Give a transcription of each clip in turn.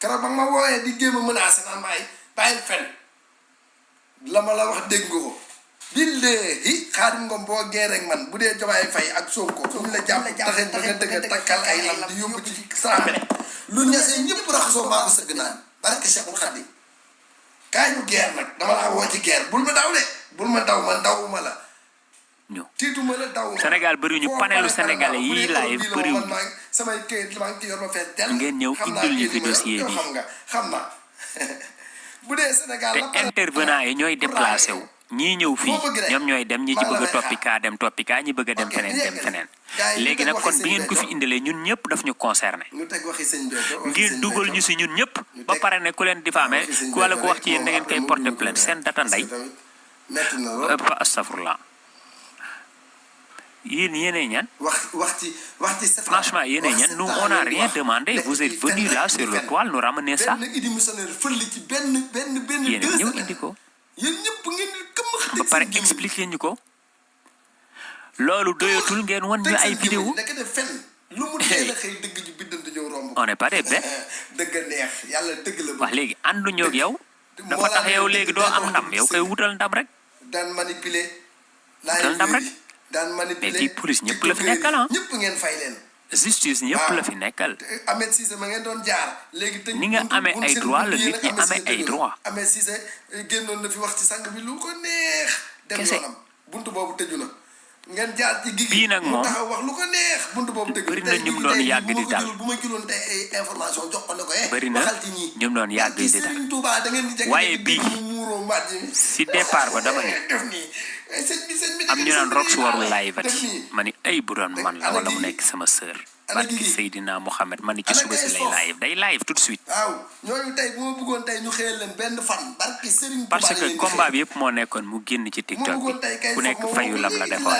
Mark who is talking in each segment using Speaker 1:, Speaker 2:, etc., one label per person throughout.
Speaker 1: keroog ba ma wooyee di géem a menacé naan ma ay bàyyil fen la ma la wax dégg nga ko billahi Xaadim Ngom boo geeree ak man bu dee Diomaye Faye ak Sonko ñu la jàpp taxee ba nga dëgg takkal ay lam di yóbbu ci 100 mètres lu ñesee ñëpp raxasoo maa ko sëgg naan barke Cheikhul Khadim kaay ñu geer nag dama laa woo ci geer bul ma daw de bul ma daw man dawuma la tiituma la daw
Speaker 2: Sénégal bëri ñu panelu sénégalais yi live bëriw
Speaker 1: samay këyit maa ngi ci yor ma fees del
Speaker 2: ngeen ñëw indil ñu fi dossier bi
Speaker 1: xam naa bu dee Sénégal
Speaker 2: te intervenant yi ñooy déplacé wu ñii ñëw fii ñoom ñooy dem ñi ci bëgg a toppi kaa ñi bëgg a dem feneen léegi nag kon bi ngeen ko fi indilee ñun ñëpp daf ñu concerné ngeen dugal ñu si ñun ñëpp ba pare ne ku leen diffamé ku wala ku wax ci yéen da ngeen koy porter plainte seen data nday astafurlah yéen yéenay ñan franchement yéenay ñan nous on a rien demandé vous êtes venus là sur le toile nous ramener ça yéen ñëw indi ko ba pare expliquer ñu ko loolu doyatul ngeen wan ñu ay vidéo on est pas des bêtes wax léegi ànduñoo ak yow dafa tax yow léegi doo am ndam yow koy wutal ndam rek wutal ndam rek mais fii police ñëpp la fi nekkal ah justice ñëpp la fi nekkal ni nga amee ay droit la nit ñi amee ay droit kese bii nag moom bëri na ñum doon yàgg di dal bëri na ñum doon yàgg di dal waaye bii si départ ba dama ne am ñu naan Rox warul live ati ma ni ay bu doon man la wala mu nekk sama sœur barki Seydina Mohamed ma ni ci suba si lay live day live tout de suite parce que combat bi yëpp moo nekkoon mu génn ci TikTok bi ku nekk fayu lam la defoon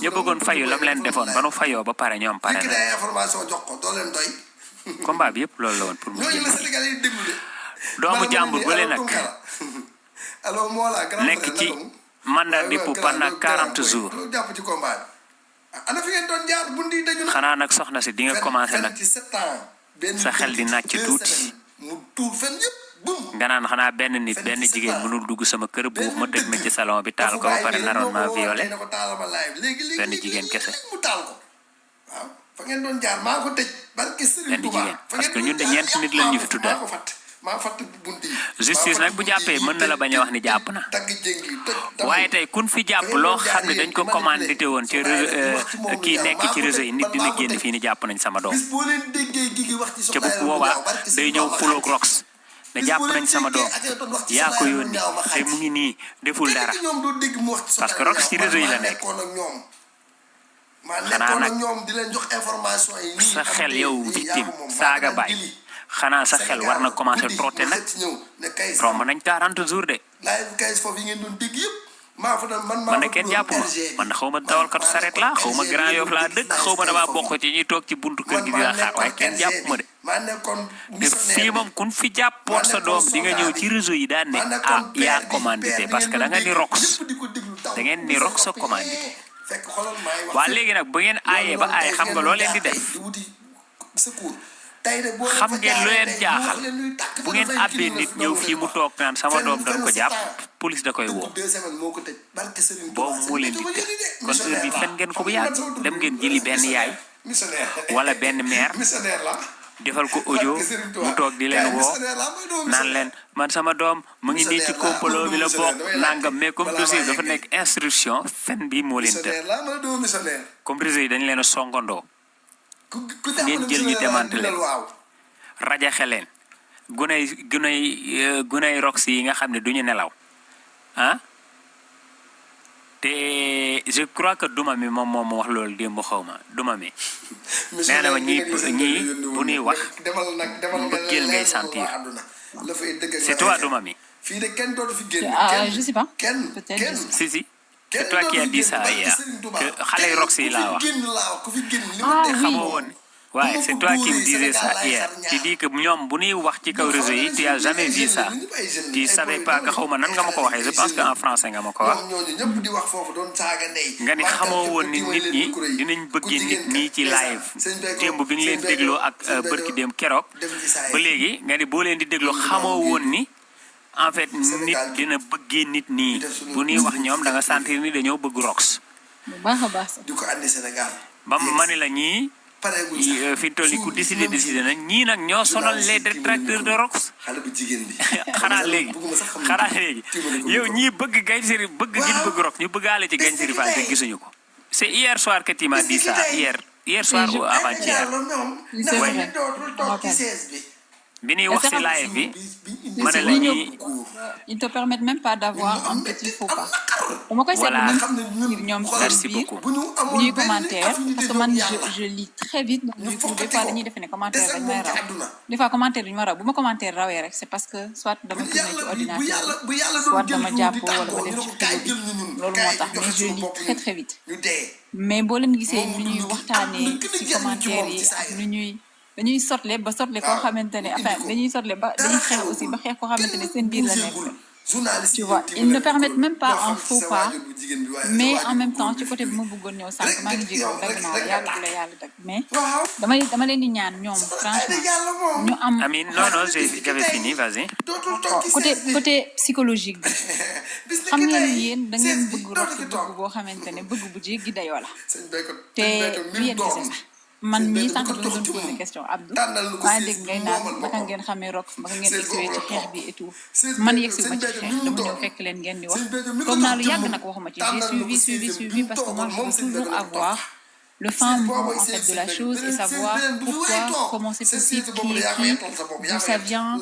Speaker 2: ñu bëggoon fayu lam leen defoon ba nu fayoo ba pare ñoom pare na combat bi yëpp loolu la woon pour mu génn doomu jàmbur bële nag nekk ci mandat dépôt pendant 40 jours xanaa nag soxna si di nga commencé nag sa xel di nàcc tuuti nga naan xanaa benn jigéen mënul dugg sama kër bu ma tëj ma ci salon bi taal ko ba pare naroon ma violé benn jigéen kese benn jigéen parce que ñun de ñeenti nit lañ ñu fi tuddal justice nag bu jàppee mën na la bañ a wax ni jàpp na waaye tey kun fi jàpp loo xam ne dañ ko commandité woon ci kii nekk ci réseau yi nit dina génn fii ni jàpp nañ sama doom te bu boobaa day ñëw xuloog Rox ne jàpp nañ sama doom yaa ko yónni te mu ngi nii deful dara parce que Rox ci réseau yi la nekk xanaa nag sa xel yow victime saaga baay xanaa sa xel war na commencé trotter nag romb nañ 40 jours de man de kenn jàpp ma man xaw ma dawalkatu saret laa xaw ma Grand Yoff laa dëkk xaw ma damaa bokk ci ñuy toog ci buntu kër gi di la xaar waaye kenn jàpp ma de te fii moom kun fi jàppoon sa doom di nga ñëw ci réseau yi daan ne ah yaa commandité parce que da nga ni Rox da ngeen ni Rox sa commandité waa léegi nag bu ngeen aayee ba aay xam nga loo leen di def xam ngeen lu leen jaaxal bu ngeen àbbee nit ñëw fii mu toog naan sama doom dañ ko jàpp police da koy woo boobu moo leen di tëj kon heure bi fen ngeen ko bu yàgg dem ngeen jëli benn yaay wala benn mère defal ko audio mu toog di leen woo naan leen man sama doom mu ngi nii ci complot bi la bokk nangam mais comme dossier dafa nekk instruction fen bi moo leen tëj comme réseau yi dañ leen a songandoo ngeen jël ñu démantelé leen rajaxe leen gunay Rox yi nga xam ne duñu nelaw ah te je crois que duma mi moom moo wax loolu démb xaw ma duma mi nee na ma ñii bu ñuy wax mbëggeel ngay sentir c'est toi duma mi
Speaker 3: je sais pas peut-être
Speaker 2: si c'est toi qui as dit ça hier que xale Rox yi laa wax te xamoo woon Ouais, c'est toi qui me disais ça hier. Tu dis que ñoom bu ñuy wax ci kaw réseau yi tu as jamais vu ça. Tu savais pas que xawma nan nga ma ko waxee je pense que en français nga ma ko wax. Nga ni xamoo woon ni nit ñi dinañ bëgg nit ñi ci live. Démb bi nga leen dégloo ak bërki dem keroog ba léegi nga ni boo leen di dégloo xamoo woon ni en fait nit dina bëggee nit nii bu ñuy wax ñoom da nga sentir ni dañoo bëgg Rox.
Speaker 3: bu baax a baax sax.
Speaker 1: di ko andi Sénégal.
Speaker 2: ba ma ne la ñii fi toll ni ku décidé na ñii nag ñoo sonal les détracteurs de Rox.
Speaker 1: xale bu jigéen bi.
Speaker 2: xanaa léegi yow ñii bëgg Gagne Sérif bëgg gin bëgg Rox ñu bëggaale ci Gagne Sérif te gisuñu ko. C'est hier soir que tu m'as dit ça hier soir ou avant-hier. bi ñuy wax ci live bi ma ne la ñuy
Speaker 3: ils te permettent même pas d'avoir un petit faux pas. dama koy seetlu même ñoom
Speaker 2: merci
Speaker 3: biir
Speaker 2: beaucoup.
Speaker 3: bu ñuy commentaire parce que man je lis très vite donc du coup des fois dañuy defe ne commentaire dañ may raw des fois commentaire duñu ma raw bu ma commentaire rawee rek c'est parce que soit dama tourné ci ordinateur soit dama jàpp wala ma def ci frigo bi loolu moo tax mais je lis très très vite mais boo leen gisee nu ñuy waxtaanee ci commentaire yi ak nu ñuy dañuy sotle ba sotle koo xamante ne enfin dañuy sotle ba dañuy xeex aussi ba xeex koo xamante ne seen biir la nekk tu vois ils ne permettent même pas un faux pas mais en même temps ci côté bi ma bëggoon ñëw sànq maa ngi jégal dagg naa la yàlla bu la yàlla dagg mais dama leen di ñaan ñoom franchement ñu am
Speaker 2: Amine non j'avais fini vas-y.
Speaker 3: côté psychologique bi xam ngeen yéen da ngeen bëgg Rox bëgg boo xamante ne bëgg bu jéggi dayoo la te du yéen kese sax man mii sànq bi nga doon posé question Abdou maa ngi dégg ngay naan naka ngeen xamee Rox naka ngeen egsiwee ci xeex bi et tout man yegsi ma ci xeex dama ñëw fekk leen ngeen di wax toog naa lu yàgg nag waxuma ci j'ai suivi parce que moi je veux toujours avoir le fin mot en fait de la chose et savoir pourquoi, comment c'est possible, qui est qui, d'où ça vient,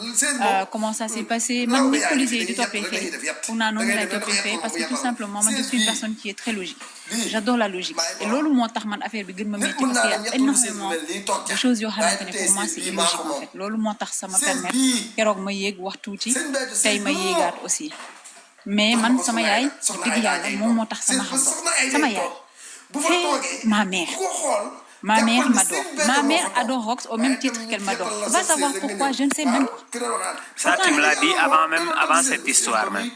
Speaker 3: comment ça s'est passé. Man ni ko liggéey di toppee fee pour naa noonu lay toppee fee parce que tout simplement man je suis une personne qui est très logique. J'adore la logique et loolu moo tax man affaire bi gën ma métti parce qu'il y a énormément de choses yoo xamante ne pour moi c'est illogique en fait loolu moo tax sama permettre keroog ma yéeg wax tuuti tey ma yéegaat aussi mais man sama yaay dëgg yàlla moom moo tax sama xam sama yaay ma mère m'adore. Ma mère adore Rox au même titre qu'elle m'adore. Va savoir pourquoi, je ne sais même pas.
Speaker 2: Ça, tu me l'as dit avant cette histoire même.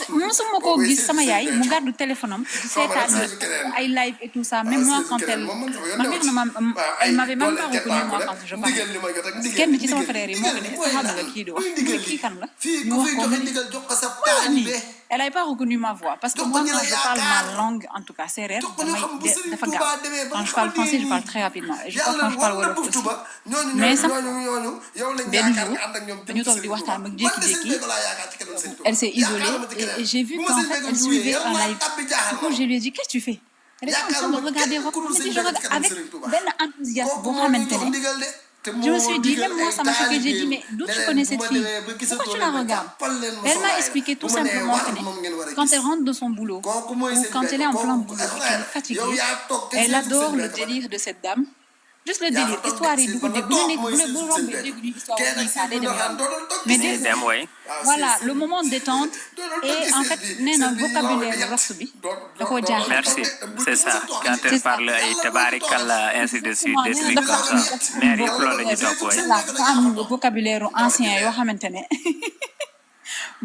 Speaker 3: Musuma ko gis sama yaay mu gàddu téléphone am di seetaan ay live et tout ça même moi quand elle elle m'avait même pas reconnu moi quand je parlais kenn ci sama frère yi moo ko ne est-ce que xam nga kii di wax kii kan la ñu wax ko ni elle n'avait pas reconnu ma voix parce que moi quand je parle ma langue en tout cas séeréer dafa gaaw quand je parle français je parle très rapidement et je crois quand je parle wolof aussi mais sax benn jour dañu toog di waxtaan ak jékki-jékki elle s'est isolée et j'ai vu qu'en fait elle suivait un live. Du coup je lui ai dit qu'est-ce que tu fais? Elle était en train de regarder Rox je regarde avec benn enthousiasme boo xamante ne je me suis dit même moi ça m'a choqué j'ai dit mais d'où tu connais cette fille? Pourquoi tu la regardes? Elle m'a expliqué tout simplement que quand elle rentre de son boulot ou quand elle est en plein boulot et qu'elle est fatiguée elle adore le délire de cette dame. Juste le délire histoire yi du ko dégg bu rombee dégg ñu histoire yi ça day dem mais voilà le moment de détente et en fait nee na vocabulaire Rox bi da koo jaaxal.
Speaker 2: Merci c'est ça quand elle parle ay tabaarikalla ainsi de suite des trucs comme ça mais yëpp loolu la ñu topp waay.
Speaker 3: dafa am vocabulaire ancien yoo xamante ne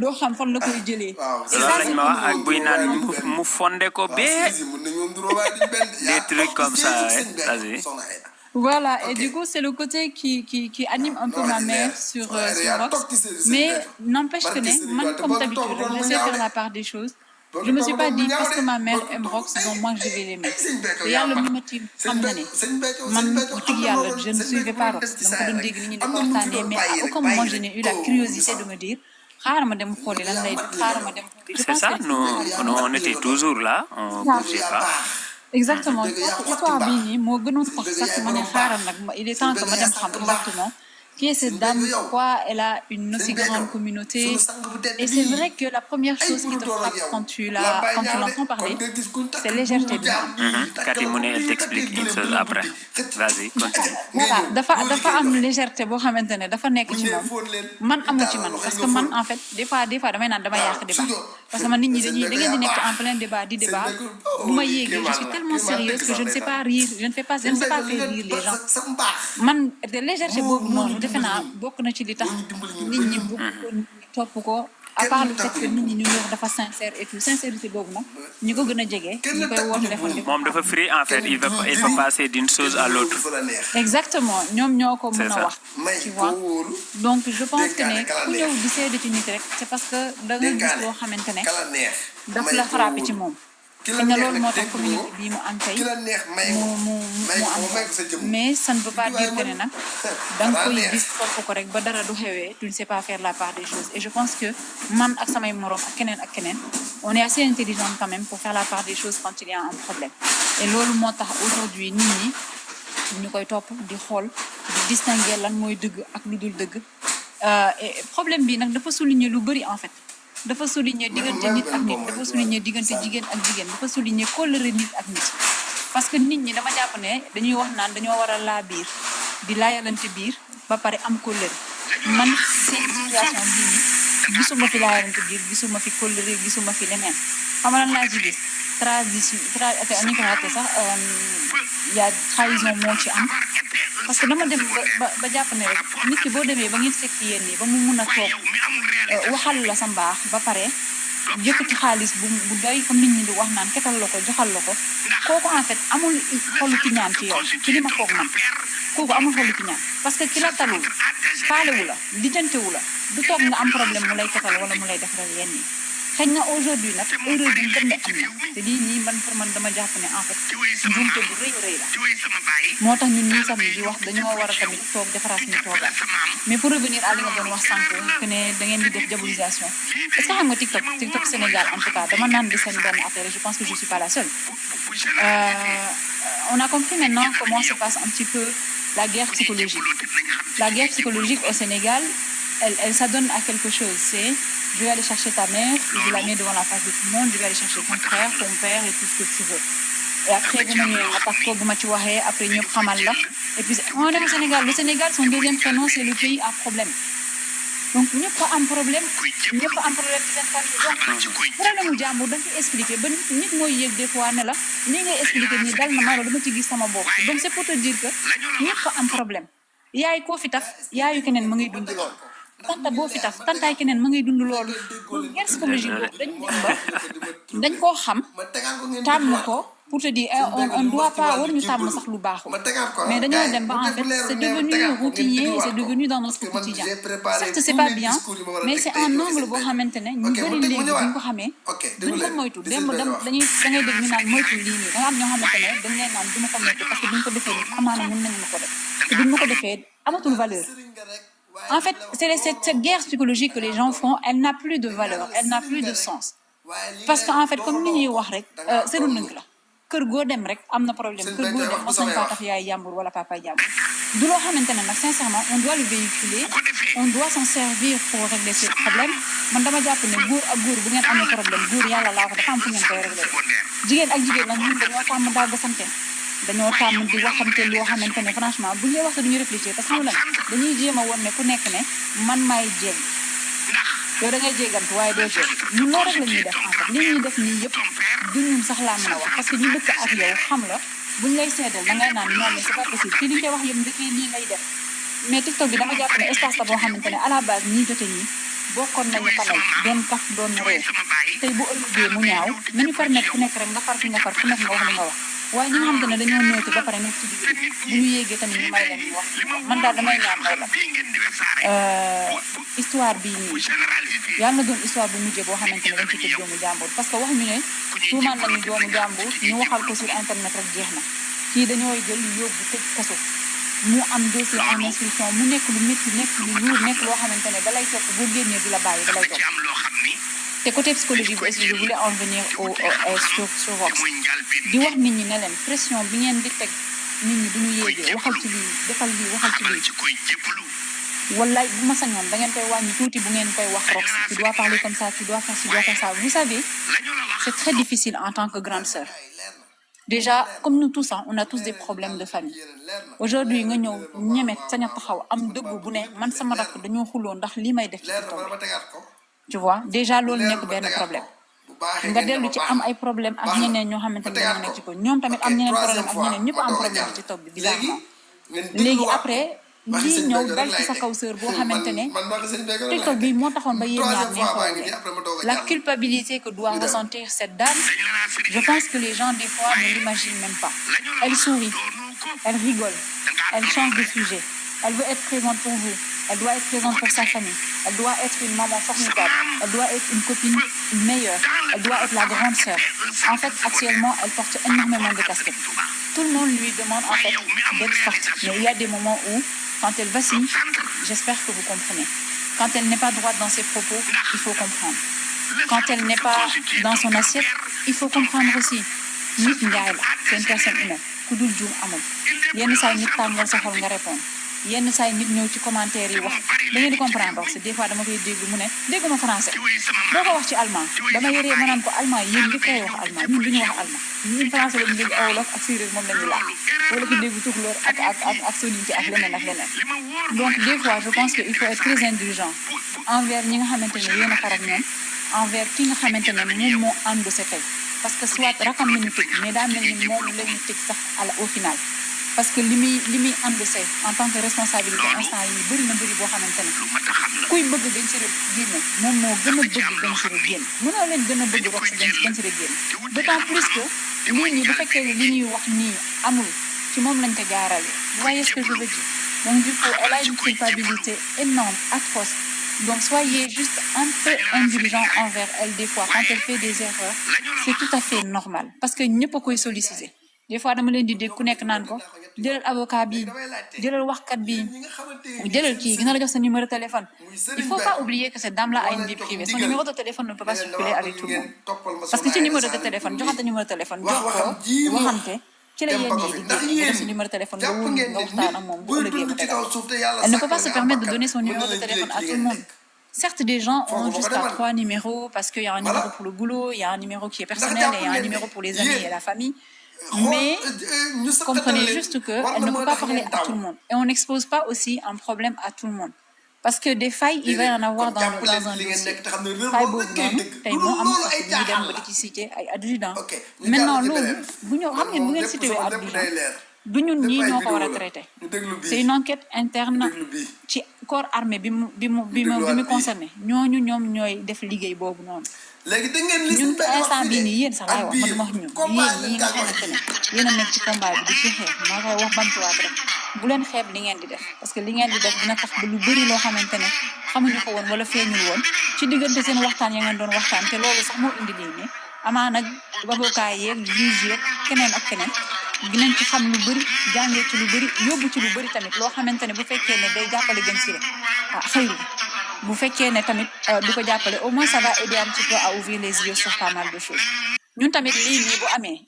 Speaker 3: doo xam fan la koy jëlee.
Speaker 2: loolu lañ ma wax ak buy naan mu fondé ko bee des trucs comme ça vas-y.
Speaker 3: Voilà, et du coup, c'est le côté qui anime un peu ma mère sur Rox. Mais n'empêche que, moi, comme d'habitude, je sais faire la part des choses. Je me suis pas dit, parce que ma mère aime Rox, donc moi, je vais l'aimer. Et il y a le motif, je ne suivais pas Rox. Donc, mais à aucun moment, je n'ai eu la curiosité de me dire,
Speaker 2: c'est ça, nous, on était toujours là, on ne bougeait pas.
Speaker 3: Exactement, histoire bii nii moo gënoon tax sax ma ne xaaral nag il est temps que ma dem xam exactement qui est cette dame, pourquoi elle a une aussi grande communauté. Et c'est vrai que la première chose qui te frappe quand tu l'entends parler, c'est légèreté bi.
Speaker 2: Cathy mu ne elle t'explique une chose après. Vas-y, continue.
Speaker 3: Voilà dafa am légèreté boo xamante ne dafa nekk ci moom man amu ci man parce que man en fait des fois damay naan dama yàq débat parce que man nit ñi da ngeen di nekk en plein débat di débat bu ma yéegee je suis tellement sérieuse que je ne sais pas rire je ne sais pas faire rire les gens man de légèreté boobu noonu defe naa bokk na ci li tax nit ñi bu topp ko à part le fait que nit ñi ñu wax dafa sincère et tout sincérité boobu nag ñi ko gën a jege ñi koy woo téléphone
Speaker 2: moom dafa free en fait il va passer d'une chose à l'autre.
Speaker 3: exactement ñoom ñoo ko mën a wax tu vois donc je pense que ne ku ñëw di seede ci nit rek c'est parce que da nga gis loo xamante ne daf la frappé ci moom xëy na loolu moo tax communauté bii mu am tey mu am mais ça ne veut pas dire que ne nag da nga koy gis topp ko rek ba dara du xewee tu ne sais pas faire la part des choses et je pense que man ak samay morom ak keneen on est assez intelligent quand même pour faire la part des choses quand il y a un problème et loolu moo tax aujourd'hui nit ñi ñu koy topp di xool di distinguer lan mooy dëgg ak lu dul dëgg et problème bi nag dafa souligner lu bëri en fait dafa souligner diggante nit ak nit dafa souligner diggante jigéen ak jigéen dafa souligner kóllëre nit ak nit parce que nit ñi dama jàpp ne dañuy wax naan dañoo war a laa biir di laayalante biir ba pare am kóllëre man seen situation bii nii gisuma fi laayalante biir gisuma fi kóllëre gisuma fi leneen xam nga lan laa ci gis ñu ko waxee sax yaa trahison moo ci am parce que dama dem ba jàpp ne rek nit ki boo demee ba ngeen sekk yéen nii ba mu mun a toog waxal la sa mbaax ba pare yëkkati xaalis bu doy comme nit ñi di wax naan ketal la ko joxal la ko kooku en fait amul xolu ci ñaan ci yow ci li ma foog man kooku amul xolu ci ñaan parce que ki la talul faalewu la lijjantewu la du toog nga am problème mu lay ketal wala mu lay defaral yenn yi xëy na aujourd'hui nag erreur bi gën a am na te lii nii man pour man dama jàpp ne en fait njuumte bu rëy la moo tax ñun ñii tamit di wax dañoo war a tamit toog defaraat suñu toogaat mais pour revenir à li nga doon wax sànq que ne da ngeen di def diabolisation est-ce que xam nga TikTok Sénégal en tout cas dama naan di seen benn affaire je pense que je suis pas la seule on a compris maintenant comment se passe un petit peu la guerre psychologique au Sénégal elle s'adonne à quelque chose c'est je vais aller chercher ta mère je la mets devant la face de tout le monde je vais aller chercher ton frère ton père et tout ce que tu veux et après bu ma ñëwee nga tax ko bu ma ci waxee après ñëpp xamal la et puis on est au Sénégal le Sénégal son deuxième prénom c'est le pays à problème donc ñëpp am problème ci seen famille donc problème mu jàmbur dañ koy expliquer ba nit mooy yëg des fois ne la lii ngay expliquer nii dal na ma dama ci gis sama bopp donc c'est pour te dire que ñëpp am problème yaay koo fi taf yaayu keneen ma ngay dund lool tanta boo fi taf tantaay keneen ma ngay dund loolu guerre psychologique boobu dañ dem ba dañ koo xam tàmm ko pour te dire on doit pas war ñu tàmm sax lu baaxul mais dañoo dem ba en fait c'est devenu routinier c'est devenu dans notre quotidien certes c'est pas bien mais c'est un angle boo xamante ne ñu bëri léegi duñ ko xamee duñ ko moytu démb da ngay dégg ñu naan moytu lii nii da nga am ñoo xamante ne dañ leen naan du ma ko moytu parce que duñ ko defee nii amaana mën nañu ma ko def te duñ ma ko defee amatul valeur en fait c'est cette guerre psychologique que les gens font elle n'a plus de valeur elle n'a plus de sens parce que en fait comme ni ñuy wax rek seetlu nañ la kër goo dem rek am na problème kër goo dem mos nañ faa tax yaay jàmbur wala papa jàmbur du loo xamante ne nag sincèrement on doit le véhiculer on doit s'en servir pour régler ce problème man dama jàpp ne góor ak góor bu ngeen amee problème góor yàlla laa ko dafa am fu ngeen koy régler jigéen ak jigéen nag ñun dañoo tàmm dagg sante dañoo tàmm di waxante loo xamante ne franchement bu ñu wax te duñu réfléchir parce que xam nga dañuy jéem a won ne ku nekk ne man maay jéeg yow da ngay jéegantu waaye doo jéeg ñun loolu rek la ñuy def en fait li ñuy def nii yëpp du ñun sax laa mën a wax parce que ñu dëkk ak yow xam la buñ lay seetal da ngay naan non mais c'est pas possible fii li ñu koy wax yëpp ndëkkee nii ngay def mais TikTok bi dama jàpp ne espace la boo xamante ne à la base ñii jote ñi bokkoon nañu panel doon kaf doon réew tey bu ëllëgee mu ñaaw nañu permettre ku nekk rek nga far fi nga far ku nekk nga wax li nga wax waaye ñi nga xamante ne dañoo nëwtu ba pare nekk ci digg bu ñu yéegee tamit ñu may leen ñu wax man daal damay ñaan mooy la histoire bii nii yàlla na doon histoire bu mujjee boo xamante ne dañ ci tëj doomu jàmbur parce que wax ñu ne tuumaan nañu doomu jàmbur ñu waxal ko sur internet rek jeex na kii dañooy jël yóbbu tëj kaso mu am dossier en instruction mu nekk lu métti nekk lu lourd nekk loo xamante ne dalay topp boo génnee du la bàyyi dalay topp te côté psychologique bi aussi je voulais en venir sur Vox di wax nit ñi ne leen pression bi ngeen di teg nit ñi duñu yéegee waxal ci lii defal lii waxal ci lii wallaay bu ma sañoon da ngeen koy wàññi tuuti bu ngeen koy wax Rox tu dois parler comme ça tu dois faire ci, tu dois faire ça vous savez c'est très difficile en tant que grande sœur déjà comme nous tous on a tous des problèmes de famille aujourd'hui nga ñëw ñeme sañ a taxaw am dëgg bu ne man sama rakk dañoo xuloo ndax lii may def ci TikTok tu vois déjà loolu nekk benn problème nga dellu ci am ay problème ak ñeneen ñoo xamante ne dañoo nekk ci ko ñoom tamit am ñeneen problème ak ñeneen ñëpp am problème ci TikTok bi bizarrement léegi après lii ñëw dal ci sa kaw sœur boo xamante ne TikTok bi moo taxoon ba yéen ñaar neexoo la culpabilité que doit ressentir cette dame je pense que les gens des fois ne l'imaginent même pas elle sourit elle rigole elle change de sujet elle veut être présente pour vous elle doit être présente pour sa famille elle doit être une maman formidable elle doit être une copine meilleure elle doit être la grande sœur en fait actuellement elle porte énormément de casquettes tout le monde lui demande en fait d'être forte mais il y a des moments où quand elle vacille j'espère que vous comprenez quand elle n'est pas droite dans ses propos il faut comprendre quand elle n'est pas dans son assiette il faut comprendre aussi nit njaay la c'est une personne humaine ku dul juum amul yenn saa yi nit tàngal sa xol nga répondre yenn saa yi nit ñëw ci commentaire yi wax da ngeen di comprendre wax des fois dama koy dégg mu ne dégguma français doo ko wax ci allemand dama yoree ma naan ko allemand yéen di koy wax allemand ñun duñu wax allemand ñun français lañu dégg wolof ak séeréer moom lañu làkk wala ko dégg tukulóor ak soninke ak leneen ak leneen donc des fois je pense que il faut être très indulgent envers ñi nga xamante ne yéen a xar ak ñoom envers ki nga xamante ne moom moo ànd sa tey parce que soit rakam la ñu tëj mais daa mel ni moom la ñu tëj sax au final parce que li muy ànd say en tant que responsabilité instant yi bëri na bëri boo xamante ne kuy bëgg dañ si rek génn moom moo gën a bëgg dañ si rek génn mënoo leen gën a bëgg rox dañ si rek génn d'autant plus que nit ñi bu fekkee ne li ñuy wax nii amul ci moom lañ ko jaarale vous voyez ce que je veux dire donc du coup elle a une culpabilité énorme atroce donc soyez juste un peu indulgent envers elle des fois quand elle fait des erreurs c'est tout à fait normal parce que ñëpp a koy solliciter des fois dama leen di dégg ku nekk naan ko jëlal avocat bi jëlal waxkat bi jëlal kii dina la jox sa numéro de téléphone il faut pas oublier que cette dame là a une vie privée son numéro de téléphone ne peut pas circuler avec tout le monde parce que ci numéro de téléphone joxante numéro de téléphone jox ko waxante ci la yéen ñi di def sa numéro de téléphone nga wóor nga waxtaan ak moom bu ëllëgee mu tegal elle ne peut pas se permettre de donner son numéro de téléphone à tout le monde certes des gens ont juste 3 numéros parce qu'il y a un numéro pour le boulot il y a un numéro qui est personnel et il y a un numéro pour les amis et la famille mais comprenez juste que elle ne peut pas parler à tout le monde et on n'expose pas aussi un problème à tout le monde parce que des failles il va y en avoir dans un dossier faille boobu noonu tey moo am parce que ñu dem ba di ci cité ay adjudant maintenant loolu bu ñu xam ngeen bu ngeen cité adjudant du ñun ñii ñoo ko war a traité c'est une enquête interne ci corps armé bi mu concerné ñooñu ñoom ñooy def liggéey boobu noonu
Speaker 1: léegi da ngeen
Speaker 3: ñun instant bii nii yéen sax laay wax man dama wax ñun yéen ñi nga xamante ne yéen a nekk ci combat bi di ci xeex maa koy wax bantuwaat rek bu leen xeeb li ngeen di def parce que li ngeen di def dina tax ba lu bëri loo xamante ne xamuñu ko woon wala feeñul woon ci diggante seen waxtaan ya ngeen doon waxtaan te loolu sax moo indi lii nii amaana avocat yeeg juge yeeg keneen ak keneen dinañ ci xam lu bëri jàngee ci lu bëri yóbbu ci lu bëri tamit loo xamante ne bu fekkee ne day jàppale gën si xëy bu fekkee ne tamit du ko jàppale au moins ça va aider un petit peu à ouvrir les yeux sur pas mal de choses ñun tamit lii nii bu amee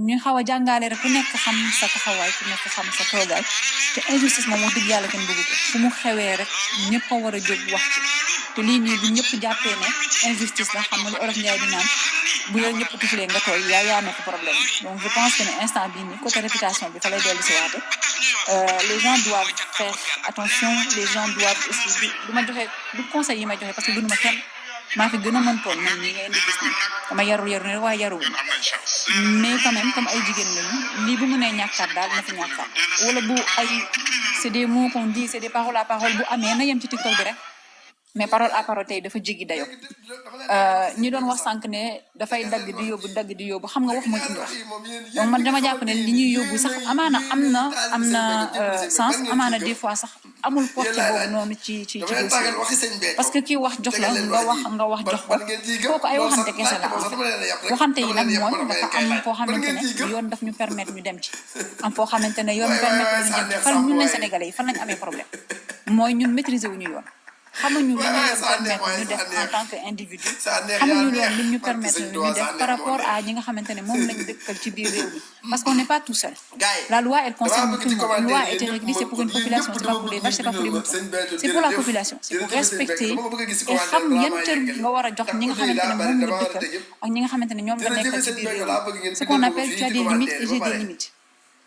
Speaker 3: ñu xaw a jàngaale rek ku nekk xam sa taxawaay ku nekk xam sa toogaay te injustice moom wax dëgg yàlla kenn bëgg ko fu mu xewee rek ñëpp a war a jóg wax ci te lii nii bu ñëpp jàppee ne injustice la xam nga lu olof Njaay di naan bu la ñëpp tufulee nga tooy yaa nekk problème donc je pense que ne instant bii nii côté réputation bi fa lay dellu si waate les gens doivent faire attention les gens doivent aussi du ma joxe du conseil yi may joxe parce que gënuma kenn maa fi gën a mën toon man ñi nga indi gis ni dama yaru ne waaye yaruwul mais quand même comme ay jigéen lañu lii bu mënee ñàkkaat daal na fi ñàkkaat wala bu ay c'est des mots qu'on dit c'est des paroles à parole bu amee na yem ci TikTok bi rek mais parole à parole tey dafa jéggi dayo ñi doon wax sànq ne dafay dagg di yóbbu xam nga wax mooy indi wax donc man dama jàpp ne li ñuy yóbbu sax amaana am na sens amaana des fois sax amul portée boobu noonu ci dossier parce que kii wax jox la nga wax jox ko kooku ay waxante kese la waxante yi nag mooy dafa am foo xamante ne yoon daf ñu permettre ñu dem ci am foo xamante ne yoon permettre ñu dem ci fan ñun lañ Sénégalais yi fan lañ amee problème mooy ñun maîtriser wuñu yoon xamuñu li ñu leen permettre ñu def en tant que individu xamuñu loolu li ñu permettre ñu def par rapport à ñi nga xamante ne moom lañu dëkkal ci biir réew mi parce qu'on n'est pas tout seul la loi elle concerne tout le monde une loi a été réglée c'est pour une population c'est pas pour les vaches c'est pas pour les moutons c'est pour la population c'est pour respecter et xam yan cër nga war a jox ñi nga xamante ne moom nga dëkkal ak ñi nga xamante ne ñoom nga nekkal ci biir réew mi ce qu'on appelle tu as des limites et j'ai des limites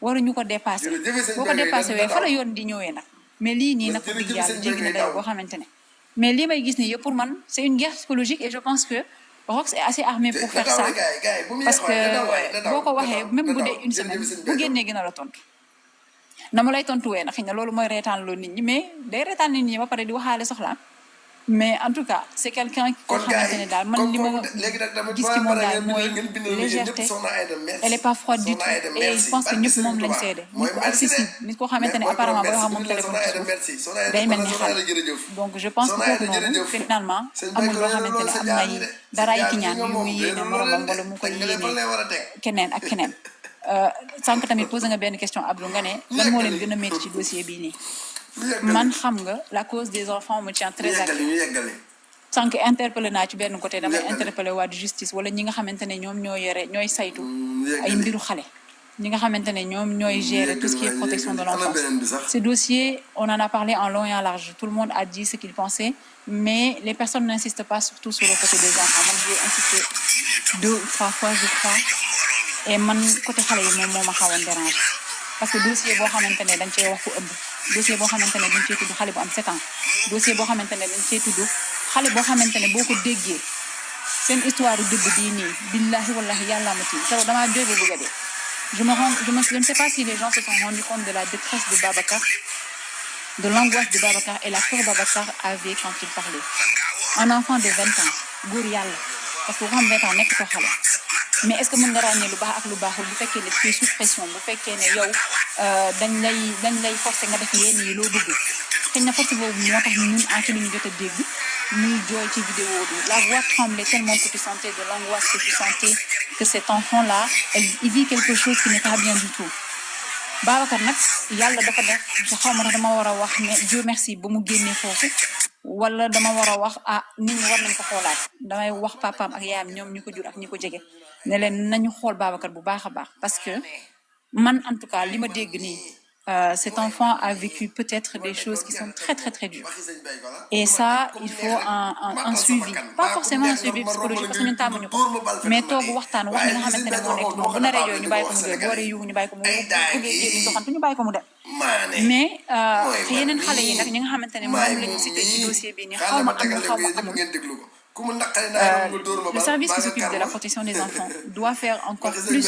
Speaker 3: waruñu ko dépasser boo ko dépassé wee fa la yoon di ñëwee nag mais lii nii nag wax dëgg yàlla jéggi na dayoo boo xamante ne mais lii may gis nii yëpp pour man c'est une guerre psychologique et je pense que Rox est assez armé pour faire ça parce que boo ko waxee même bu dee une semaine bu génnee gën a la tontu na mu lay tontuwee nag xëy na loolu mooy reetaan loo nit ñi mais day reetaan nit ñi ba pare di waxaale soxlaam mais en tout cas c'est quelqu'un koo xamante ne daal man li ma gis ci moom daal mooy légèreté elle est pas froide du tout et je pense que ñëpp moom lañ seede nit ku accessible nit koo xamante ne apparemment boo xam moom téléphone ci suuf day mel ni xale donc je pense que kooku noonu finalement amul loo xamante ne am nay dara ay ki ñaan yu muy yéene moromam wala mu koy yéene keneen ak keneen sànq tamit posé nga benn question Abdou nga ne lan moo leen gën a métti ci dossier bii nii man xam nga la cause des enfants me tient très à cœur sànq interpellé naa ci benn côté damay interpellé waa de justice wala ñi nga xamante ne ñoom ñoo yore ñooy saytu ay mbiru xale ñi nga xamante ne ñoom ñooy gérer tout ce qui est protection de l'enfance ce dossier on en a parlé en long et en large tout le monde a dit ce qu'il pensait mais les personnes n'insistent pas surtout sur le côté des enfants man j'ai insisté 2 ou 3 fois je crois et man côté xale yi moom moo ma xawoon déranger parce que dossier boo xamante ne dañ cee wax ku ëmb dossier boo xamante ne dañ cee tudd xale bu am 7 ans dossier boo xamante ne dañ cee tudd xale boo xamante ne boo ko déggee seen histoire dëgg bii nii billahi wallahi yàlla ma tiim taw damaa jóge bëgg a dee je ne sais pas si les gens se sont rendus compte de la détresse de Babacar de l'angoisse de Babacar et la peur Babacar avait quand il parlait un enfant de 20 ans góor yàlla parce que ku xam 20 ans nekk ko xale mais est-ce que mën nga ràññee lu baax ak lu baaxul bu fekkee ne tu es sous pression bu fekkee ne yow dañ lay forcer nga def yenn yi loo bëgg xëy na force boobu moo tax ñun en ci li ñu jot a dégg muy jooy ci vidéo bi la voix tremblait tellement que tu sentais de l'angoisse que tu sentais que cet enfant-là il vit quelque chose qui n'est pas bien du tout Babacar nag yàlla dafa def xaw ma dama war a wax ne Dieu merci ba mu génnee foofu wala dama war a wax nit ñi war nañ ko xoolaat damay wax papaam ak yaayam ñoom ñu ko jur ak ñi ko jege ne leen nañu xool Babacar bu baax a baax parce que man en tout cas li ma dégg nii cet enfant a vécu peut-être des choses qui sont très très très dures et ça il faut un suivi pas forcément un suivi psychologique parce que ñun tàmmuñu ko mais toog waxtaan wax li nga xamante ne moo nekk moom bu naree yooyu ñu bàyyi ko mu dee bu waree yugu ñu bàyyi ko mu bëggee génn doxantu ñu bàyyi ko mu dem mais yeneen xale yi nag ñi nga xamante ne moom lañu cité ci dossier bi nii xaw ma amul xaw ma amul le service qui s'occupe de la protection des enfants doit faire encore plus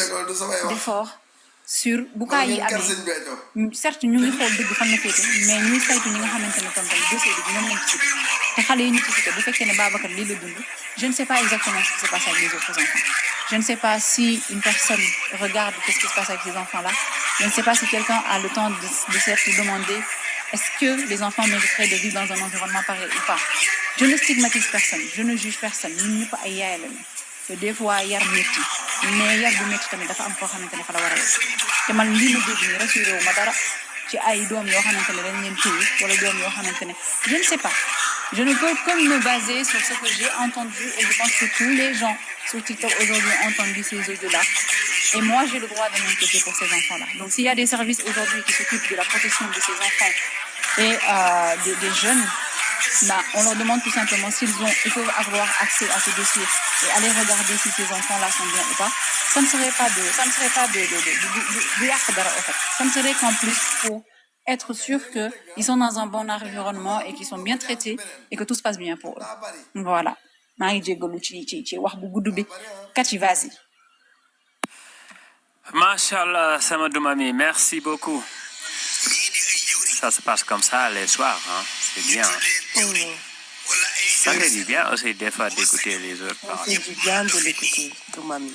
Speaker 3: d'efforts sur bu kaa yi amee certes ñu ngi xool dëgg fan la féete mais ñuy saytu ñi nga xamante ne tontam dossier bi ñoom lañ ci cité te xale yi ñu ci cité bu fekkee ne Babacar lii la dund je ne sais pas exactement ce qui se passe avec les autres enfants je ne sais pas si une personne regarde qu'est-ce qui se passe avec ces enfants-là je ne sais pas si quelqu'un a le temps de se demander est-ce que les enfants mériteraient de vivre dans un environnement pareil ou pas je ne stigmatise personne je ne juge personne ñun ñëpp ay yaay lañu te des fois yar métti mais yar bu métti tamit dafa am koo xamante ne fa la war a yegg te man lii ma dégg nii rassuré wu ma dara ci ay doom yoo xamante ne dañ leen téye wala doom yoo xamante ne je ne sais pas je ne peux que me baser sur ce que j'ai entendu et je pense que tous les gens sur TikTok aujourd'hui ont entendu ces audios-là et moi j'ai le droit de m'inquiéter pour ces enfants-là donc s'il y a des services aujourd'hui qui s'occupent de la protection de ces enfants et des jeunes on leur demande tout simplement ils peuvent avoir accès à ce dossier et aller regarder si ces enfants-là sont bien ou pas. Ça ne serait pas de yàq dara en fait. Ça ne serait qu'en plus pour être sûr que ils sont dans un bon environnement et qu'ils sont bien traités et que tout se passe bien pour eux. Voilà. maa ngi jéggalu ci wax bu gudd bi Kati vas-y.
Speaker 2: Machallah sama dumami merci beaucoup. Ça se passe comme ça les soirs, hein. C'est bien. Ça fait du bien aussi des fois d'écouter les autres parler.
Speaker 4: Ça fait du bien de l'écouter, ton mamie.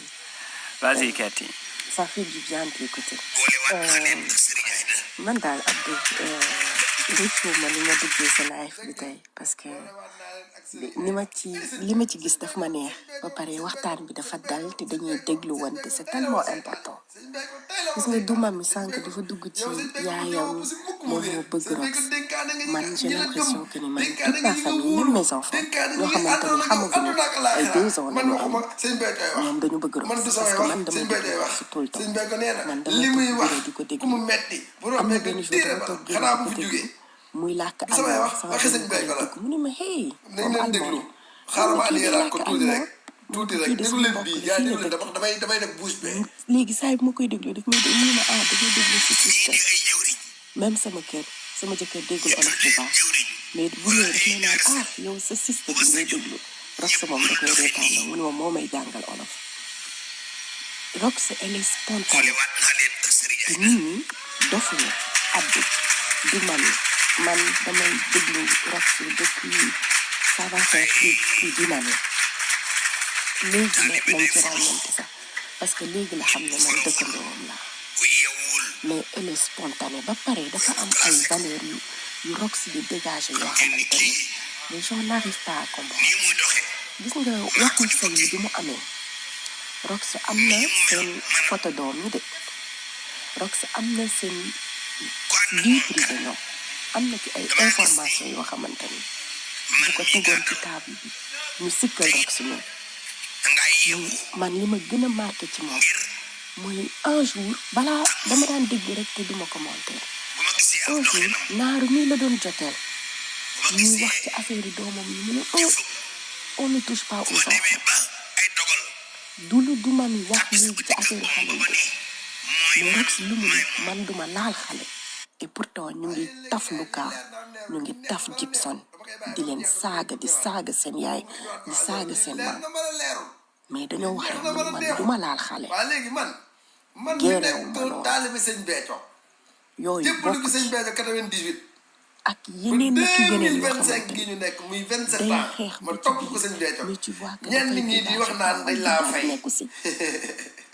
Speaker 2: Vas-y, Cathy.
Speaker 4: Ça fait du bien de l'écouter. Man daal Abdou rëccu ma ni ma duggee sa live bi tey parce que li ma ci gis daf ma neex ba pare waxtaan bi dafa dal te dañuy déglu wante c'est tellement important gis nga du mami sànq dafa dugg ci yaayam moom moo bëgg Rox man j'ai l'impression que ni man toute ma famille même mes enfants ñoo xamante ni xamaguñu ay 2 ans la ñu am ñoom dañu bëgg Rox parce que man dama bëgg Rox tout le temps man dama toog di ko déglu am na benn jour dama toog di ko déglu muy làkk allemand sama benn collègue mu ne ma hey moom allemand
Speaker 1: xaaral ma andi ko tuuti rek
Speaker 4: kii de suñu mbokk la fii la dëkk
Speaker 1: damay def bouche bee
Speaker 4: léegi saa yi bu ma koy déglu daf may dégg mu ne ma ah dafay déglu si système même sama kër sama jëkkër déggul olof bu baax mais bu ñëwee daf may naan ah yow sa système bi ngay déglu Rox moom da koy reetaan mu ne ma moo may jàngal olof Rox elle est spontanée te nit ñi dofuñu abdu du man damay déglu Rox depuis ça va faire plus d'une année léegi la lañ ci ràññante sax parce que léegi la xam ne man dëkkandoom la mais elle est spontanée ba pare dafa am ay valeurs yu Rox di dégager yoo xamante ni les gens n'arrivent pas à comprendre gis nga waxu sëy yi bi mu amee Rox am na seen photo doom yi de Rox am na seen vie privée ñoom am na ci ay information yoo xamante ni bu ko tegoon ci table bi ñu sikkal Rox ñoom man li ma gën a marqué ci moom mooy un jour balaa dama daan déglu rek te duma commenter un jour naaru mii la doon joteel ñuy wax ci affaire yi doomam yi mu ne on ne touche pas aux enfants du ma mi wax léegi ci affaire xale yi mais Rox lu mu ne man duma laal xale et pourtant ñu ngi taf Luka ñu ngi taf Gibson di leen saaga di saaga seen yaay di saaga seen maam mais dañoo wax rek man duma laal xale géerewu ma lool yooyu bokk ci ak yeneen ak yeneen yoo xamante ni day xeex ba ci biir mais tu vois que dafay nekku si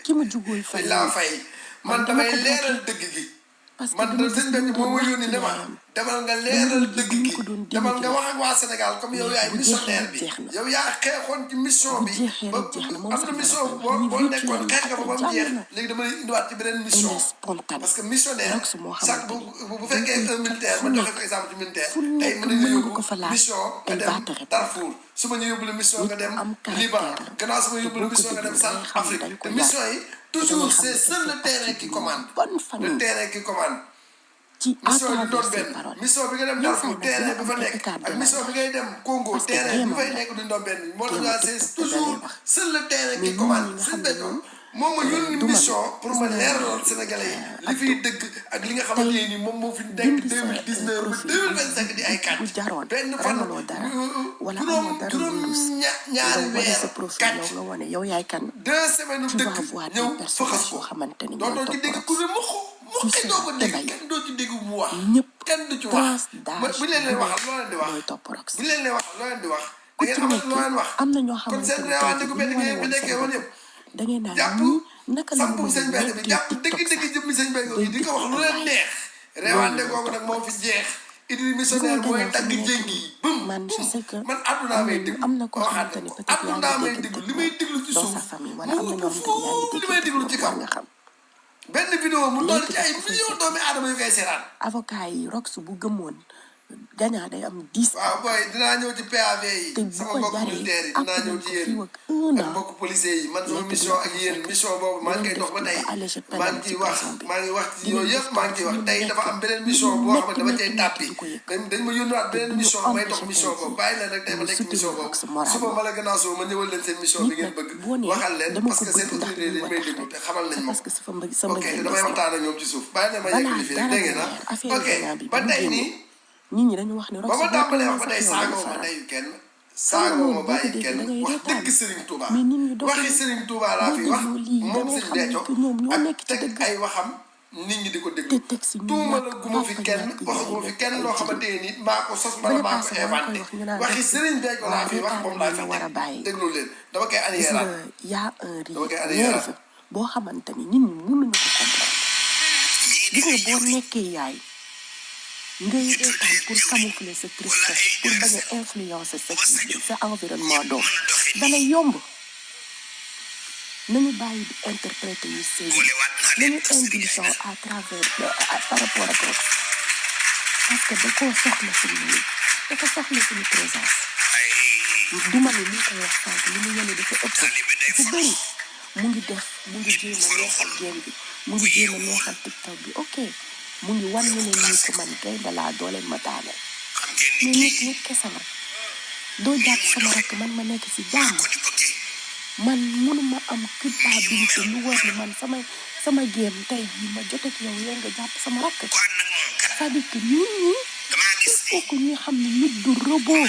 Speaker 4: ki ma jugul fay
Speaker 1: man damay leeral dëgg gi
Speaker 4: parce que
Speaker 1: man de sëñ bi moo ma yónni ne ma demal nga leeral dëgg gi demal nga wax ak waa Sénégal comme yow yaay missionnaire bi yow yaa xeexoon ci mission bi ba am na mission boo nekkoon xeex nga fa ba mu jeex léegi dama lay indiwaat ci beneen mission parce que missionnaire chaque bu fekkee un militaire ma joxe ko exemple ci militaire tey mën nañu yóbbu mission nga dem Darfour su ma ñu yóbbu la mission nga dem Liban gannaaw su ma yóbbu la mission nga dem Centre Afrique te mission yi toujours c'est seul le terrain qui commande le terrain qui commande
Speaker 4: ci
Speaker 1: mission bi doon benn mission bi nga dem Darfour terrain bi fa nekk ak mission bi ngay dem Congo terrain bi fay nekk duñ doon benn moo tax c'est toujours seul le terrain qui commande seen béykat moom ma yónni mission pour ma leeralal Sénégalais yi li fiy dëgg ak li nga xamante ni moom moo fi nekk 2019 ba 2025 di ay kàcc benn fan juróom ñaari weer kàcc
Speaker 4: yow yaay kan
Speaker 1: 2 semaines dëkk ñëw fëxas ko dootoo ci dégg ku ne mu kenn doo ko dégg kenn doo ci dégg mu wax kenn du ci wax bu leen leen waxal loo leen di wax bu leen leen waxal loo leen di wax da ngeen amal loo leen wax
Speaker 4: am na ñoo
Speaker 1: kon
Speaker 4: xamante
Speaker 1: seen
Speaker 4: ni
Speaker 1: réewante gu benn ngeen bi nekkee woon yëpp
Speaker 4: da ngeen naan
Speaker 1: jàpp
Speaker 4: ñii naka la
Speaker 1: sampu sëñ Béthio bi jàpp dëgg-dëgg jëmmi sëñ Béthio bi di ko wax lu leen neex réewante googu nag moo fi jeex Idriss missionnaire mooy dagg jéngi yi bum
Speaker 4: man je sais que
Speaker 1: man àddunaa may déglu
Speaker 4: am na koo xamante ni peut-être yaa
Speaker 1: àddunaa may
Speaker 4: ngi
Speaker 1: déglu
Speaker 4: dégg
Speaker 1: li may déglu ci
Speaker 4: dans
Speaker 1: suuf
Speaker 4: sa famille wala
Speaker 1: moo
Speaker 4: am na ñoo
Speaker 1: ëpp
Speaker 4: xamante ni yaa ngi
Speaker 1: li may déglu ci kaw
Speaker 4: nga xam
Speaker 1: benn vidéo mu toll ci ay
Speaker 4: Léegi
Speaker 1: millions doomi aadama yu koy seetaan
Speaker 4: avocat yi Rox bu gëmoon gagnant day am 10
Speaker 1: waaw booy dinaa ñëw ci PAV yi
Speaker 4: te bu
Speaker 1: sama
Speaker 4: ko
Speaker 1: mbokk
Speaker 4: jaree
Speaker 1: militaire yi dinaa
Speaker 4: àtte
Speaker 1: ñëw
Speaker 4: nañ
Speaker 1: ci
Speaker 4: ko
Speaker 1: yéen
Speaker 4: fii ak 1
Speaker 1: ak
Speaker 4: an
Speaker 1: mbokk policier yi man sama mission ak yéen mission boobu maa ngi koy dox ba tey
Speaker 4: allégé
Speaker 1: maa
Speaker 4: peine
Speaker 1: ngi
Speaker 4: ci
Speaker 1: ciy wax
Speaker 4: prison bi
Speaker 1: maa ngi wax ci yooyu yëpp maa ngi ciy wax tey dafa am beneen mission boo xam ne dama cay tàppi dañ ma yónniwaat beneen mission may dox mission boobu bàyyi leen rek tey ma nekk mission boobu suba ma la gannaaw suba ma ñëwal leen seen mission bi ngeen bëgg waxal leen parce que seen autorité dañ may déglu te xamal nañ ma
Speaker 4: parce que sama
Speaker 1: ok te damay waxtaan ak ñoom ci suuf bàyyi leen ma yeggali fii rek dégg ngeen ah ok ba tey nii
Speaker 4: nit ñi dañu wax ne Rox
Speaker 1: ba ma tàmbalee wax ba tey saagoo ma ndeyu kenn saagoo ma bàyyi kenn wax dëgg Serigne Touba
Speaker 4: mais nit ñi
Speaker 1: waxi Serigne Touba laa fi wax moom Serigne Béthio ak teg ay waxam nit ñi di ko déglu tuuma la guma fi kenn waxaguma fi kenn loo xamante ni maa ko sos mbala maa ko inventé waxi Serigne Béthio laa fi wax moom laa fi teg déglu leen dama koy annuaire
Speaker 4: yaa un nerveux boo xamante ni nit ñi mënuñu ko comprendre gis nga boo nekkee yaay ngay reetaan pour camoufler sa tristesse pour bañ a influencer sa environnement doom dalay yomb nañu bàyyi di interpréter yu sëy nañu indulgent à travers par rapport ak Rox parce que da koo soxla suñu nii dafa soxla suñu présence duma ne li koy wax sànq li mu yene dafa ëpp dafa bëri mu ngi jéem a neexal game bi mu ngi jéem a neexal TikTok bi ok mu ngi wan ne leen ni ko man gaynde laa doo leen ma daaneel mais nit kese la doo jàpp sama rakk man ma nekk ci jàmm man mënuma am culpabilité lu war ni man sama game tey jii ma jot ak yow nga jàpp sama rakk c'est-à-dire que nit ñi il faut que ñu xam ne nit du robot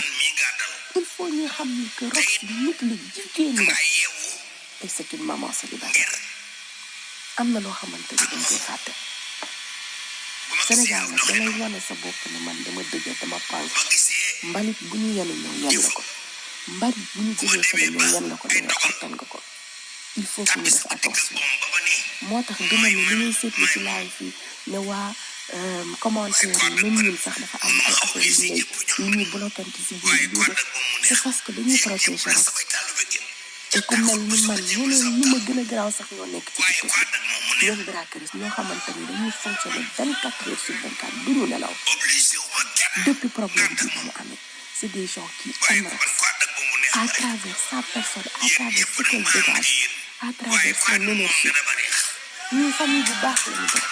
Speaker 4: il faut ñu xam ni que Roxy nit la jigéen la et c'est une maman célibataire am na loo xamante ni dañ koy fàtte Sénégal nag dalay wane sa bopp ne man dama dëgg dama pànk mbalit bu ñu yenu ñëw yen la ko mbalit bu ñu jëlee fële ñëw yen la ko ne nga attan nga ko il faut que ñu def attention moo tax duma ni li ñuy seetlu ci laay fii ne waa commentaire yi même ñun sax dafa am ay affaire yu ñuy bloquante si biir bi def c'est parce que dañuy protéger rek te ku mel ni man ñeneen ñu ma gën a garaaw sax ñoo nekk ci TikTok ñoom braqueurs ñoo xamante ni dañuy fonctionner 24 heures sur 24 duñu nelaw depuis problème bi mu amee c'est des gens qui aiment à travers sa personne à travers ce qu'elle dégage à travers son énergie ñun famille bu baax la ñu def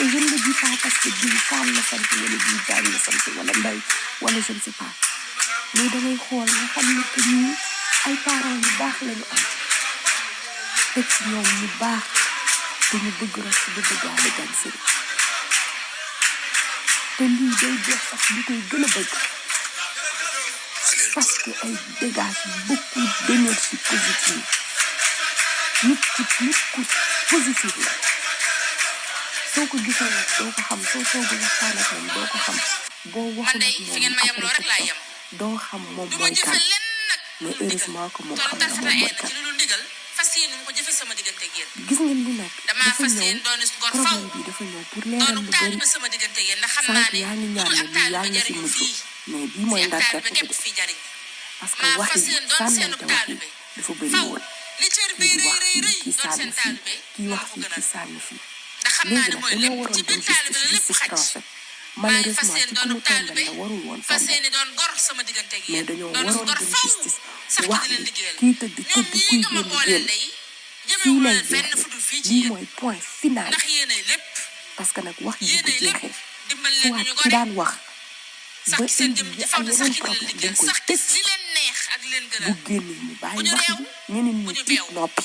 Speaker 4: et je ne le dis pas parce que diw Fall la sant wala diw Diagne la sant wala Mbaye wala je ne sais pas mais dangay xool nga xam ne que ñii ay parents yu baax la ñu am teg ci ñoom ñu baax te ñu bëgg rek si bëgg gaale gan si te lii day jox sax ñu koy gën a bëgg parce que ay dégage beaucoup d'énergie positive nit ku positive la soo ko gisee nag doo ko xam soo toogul waxtaan ak moom doo ko xam boo waxul ak moom après doo xam moom mooy kan mais heureusement que moom xam na moom mooy kan gis ngeen li nag dafa ñëw problème bi dafa ñëw pour leeral lu bëri sànq yaa ngi ñaan ne bii yaa ngi si mujj mais bii mooy ndar képp bi de parce que wax yi sànnante wax yi dafa bëri woon kii di wax fii kii sànni fii kii wax fii kii sànni fii léegi nag dañoo waroon dem justice français malheureusement ci ku mu tombé la warul woon tombé mais dañoo waroon dem justice wax ni kii tëdd kuy génn fii lay jeexee lii mooy point final parce que nag wax ji bu jeexee soit ki daan wax ba indi ay yeneen problème dañ koy tëj bu génnee ñu bàyyi wax ji ñeneen ñi tiit noppi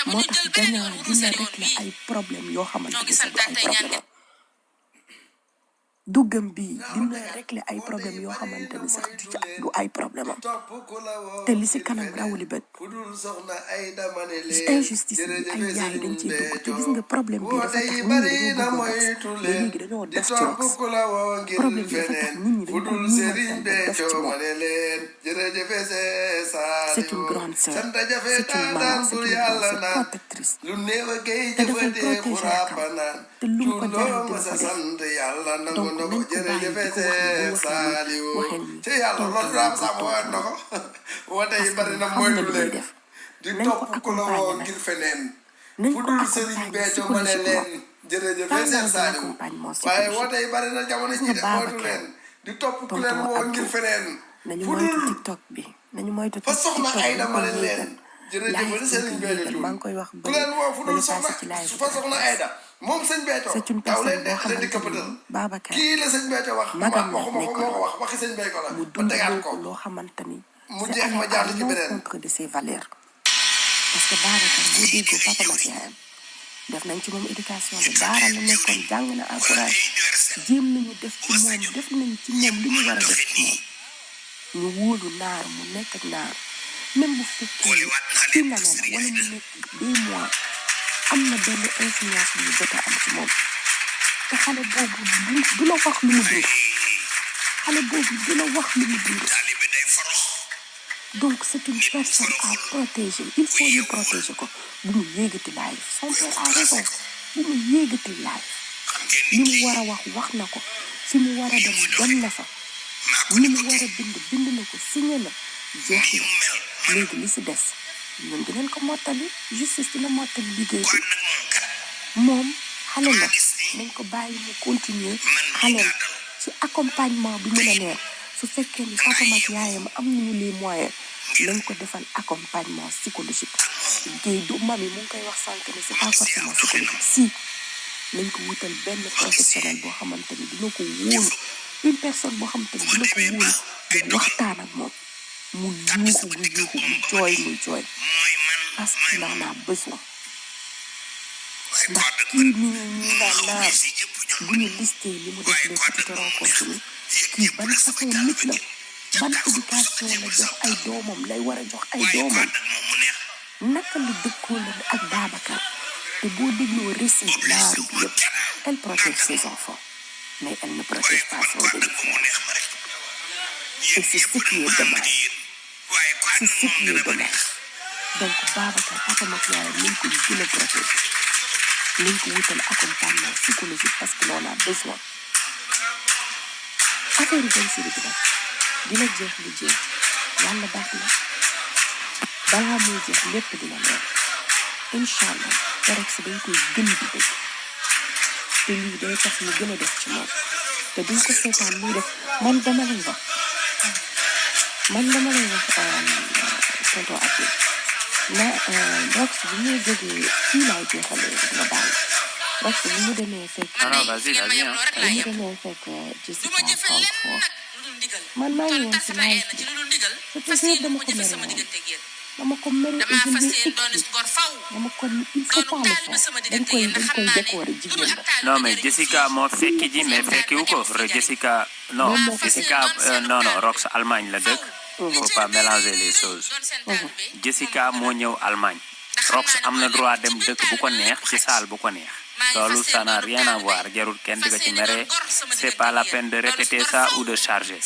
Speaker 4: moo tax gagnant dina régler ay problème yoo xamante ni sax du ay problème duggam bii dina régler ay problème yoo xamante ni sax du ay problème am te li si kanam rawuli bët injustice bi ay yaay dañ ciy dugg te gis nga problème bi dafa tax nit ñi dañoo bëgg a mais léegi dañoo def ci rox problème bi dafa tax nit ñi dañ ko ñëwatal def ci moom c'est une grande sœur c'est une maman c'est une grande sœur protectrice te dafay protéger rakam te lu mu ko jaral dina ko def donc nañ ko bàyyi di ko waxee nii
Speaker 1: di topp ku la woo ngir feneen fu dul sëriñ Béthio ma ne leen jërëjëf seen Saliou waaye woote yi bari na jamono ji de moytu leen di topp ku leen woo ngir feneen fu dul
Speaker 4: TikTok bi nañu moytu
Speaker 1: fa soxna Aïda ma ne leen jërëjëf sëriñ Béthio
Speaker 4: maa ngi koy wax
Speaker 1: ku leen woo fu dul fa soxna Aïda moom sëñ Béthio
Speaker 4: c'est une personne boo xamante ni Babacar
Speaker 1: kii la sëñ Béthio wax
Speaker 4: magam la
Speaker 1: waxuma ko moo ko wax waxi sëñ Béthio la
Speaker 4: mu
Speaker 1: ba tegaat ko
Speaker 4: loo xamante ni
Speaker 1: mu jeex ma jàll ci beneen
Speaker 4: contre de ses valeurs parce que Babacar boo déggoo papa ak yaayam def nañ ci moom éducation de daara la nekkoon jàng na alxuraan jéem nañu def ci moom def nañ ci moom li ñu war a def ci moom ñu wóolu naar mu nekk ak naar même bu fekkee ci na ne wala mu nekk 2 mois am na benn influence bu ñu jot a am ci moom te xale boobu du la wax lu mu dund xale boobu du la wax lu mu dund donc c'est une personne à protéger il faut ñu protéger ko bu mu yéegati live son père a raison bu mu yéegati live li mu war a wax na ko fi mu war a dem na fa li mu war a bind na ko signé na jeex na léegi li si des ñun dinañ ko mottali justice dina mottali liggéey bi moom xale la nañ ko bàyyi mu continuer xaleel ci accompagnement bi mën a neex su fekkee ni papa ak yaayam am nañu les moyens nañ ko defal accompagnement psychologique géey du mami mu ngi koy wax sànq ne c'est pas forcément psychologique si nañ ko wutal benn professionnel boo xamante ni dina ko wóolu une personne boo xamante ni dina ko wóolu mu waxtaan ak moom mu yuuxu mu jooy parce qu'il en a besoin ndax kii ñu naan naar bu ñu listé li mu def les petites rencontres ni kii ban façon nit la ban éducation la jox ay doomam lay war a jox ay doomam naka la dëkkoo la ak Babacar te boo dégloo récit naaru bi yëpp elle protège ses enfants mais elle ne protège pas son demi-frère et c'est ce qui est dommage donc Babacar papa ak yaayam nañ ko gën a protéger nañ ko wutal accompagnement psychologique parce que l'on a besoin affaire yi si bi nag dina jeex lu jeex yàlla baax na balaa muy jeex lépp dina leer incha allah rek si dañ koy gën di dégg te lii day tax ñu gën a def ci moom te duñ ko seetaan muy def man dama lay wax tonton Atou na Rox bi mu jógee fii laay jeexalee nga baal Rox bi mu demee fekk Jessica Francfort man maa ngi woon si live bi peut-être dama ko mere et je l'ai écrit dama ko il faut pas le faire dañ koy décorer jigéen la
Speaker 2: non mais Jessica moo fekki ji mais fekkiwu ko Jessica non Rox Allemagne la dëkk faut pas mélanger les choses Jessica moo ñëw Allemagne Rox am na droit dem dëkk bu ko neex ci salle bu ko neex loolu ça n'a rien à voir jarul kenn di ko ci mere c'est pas la peine de répéter ça ou de charger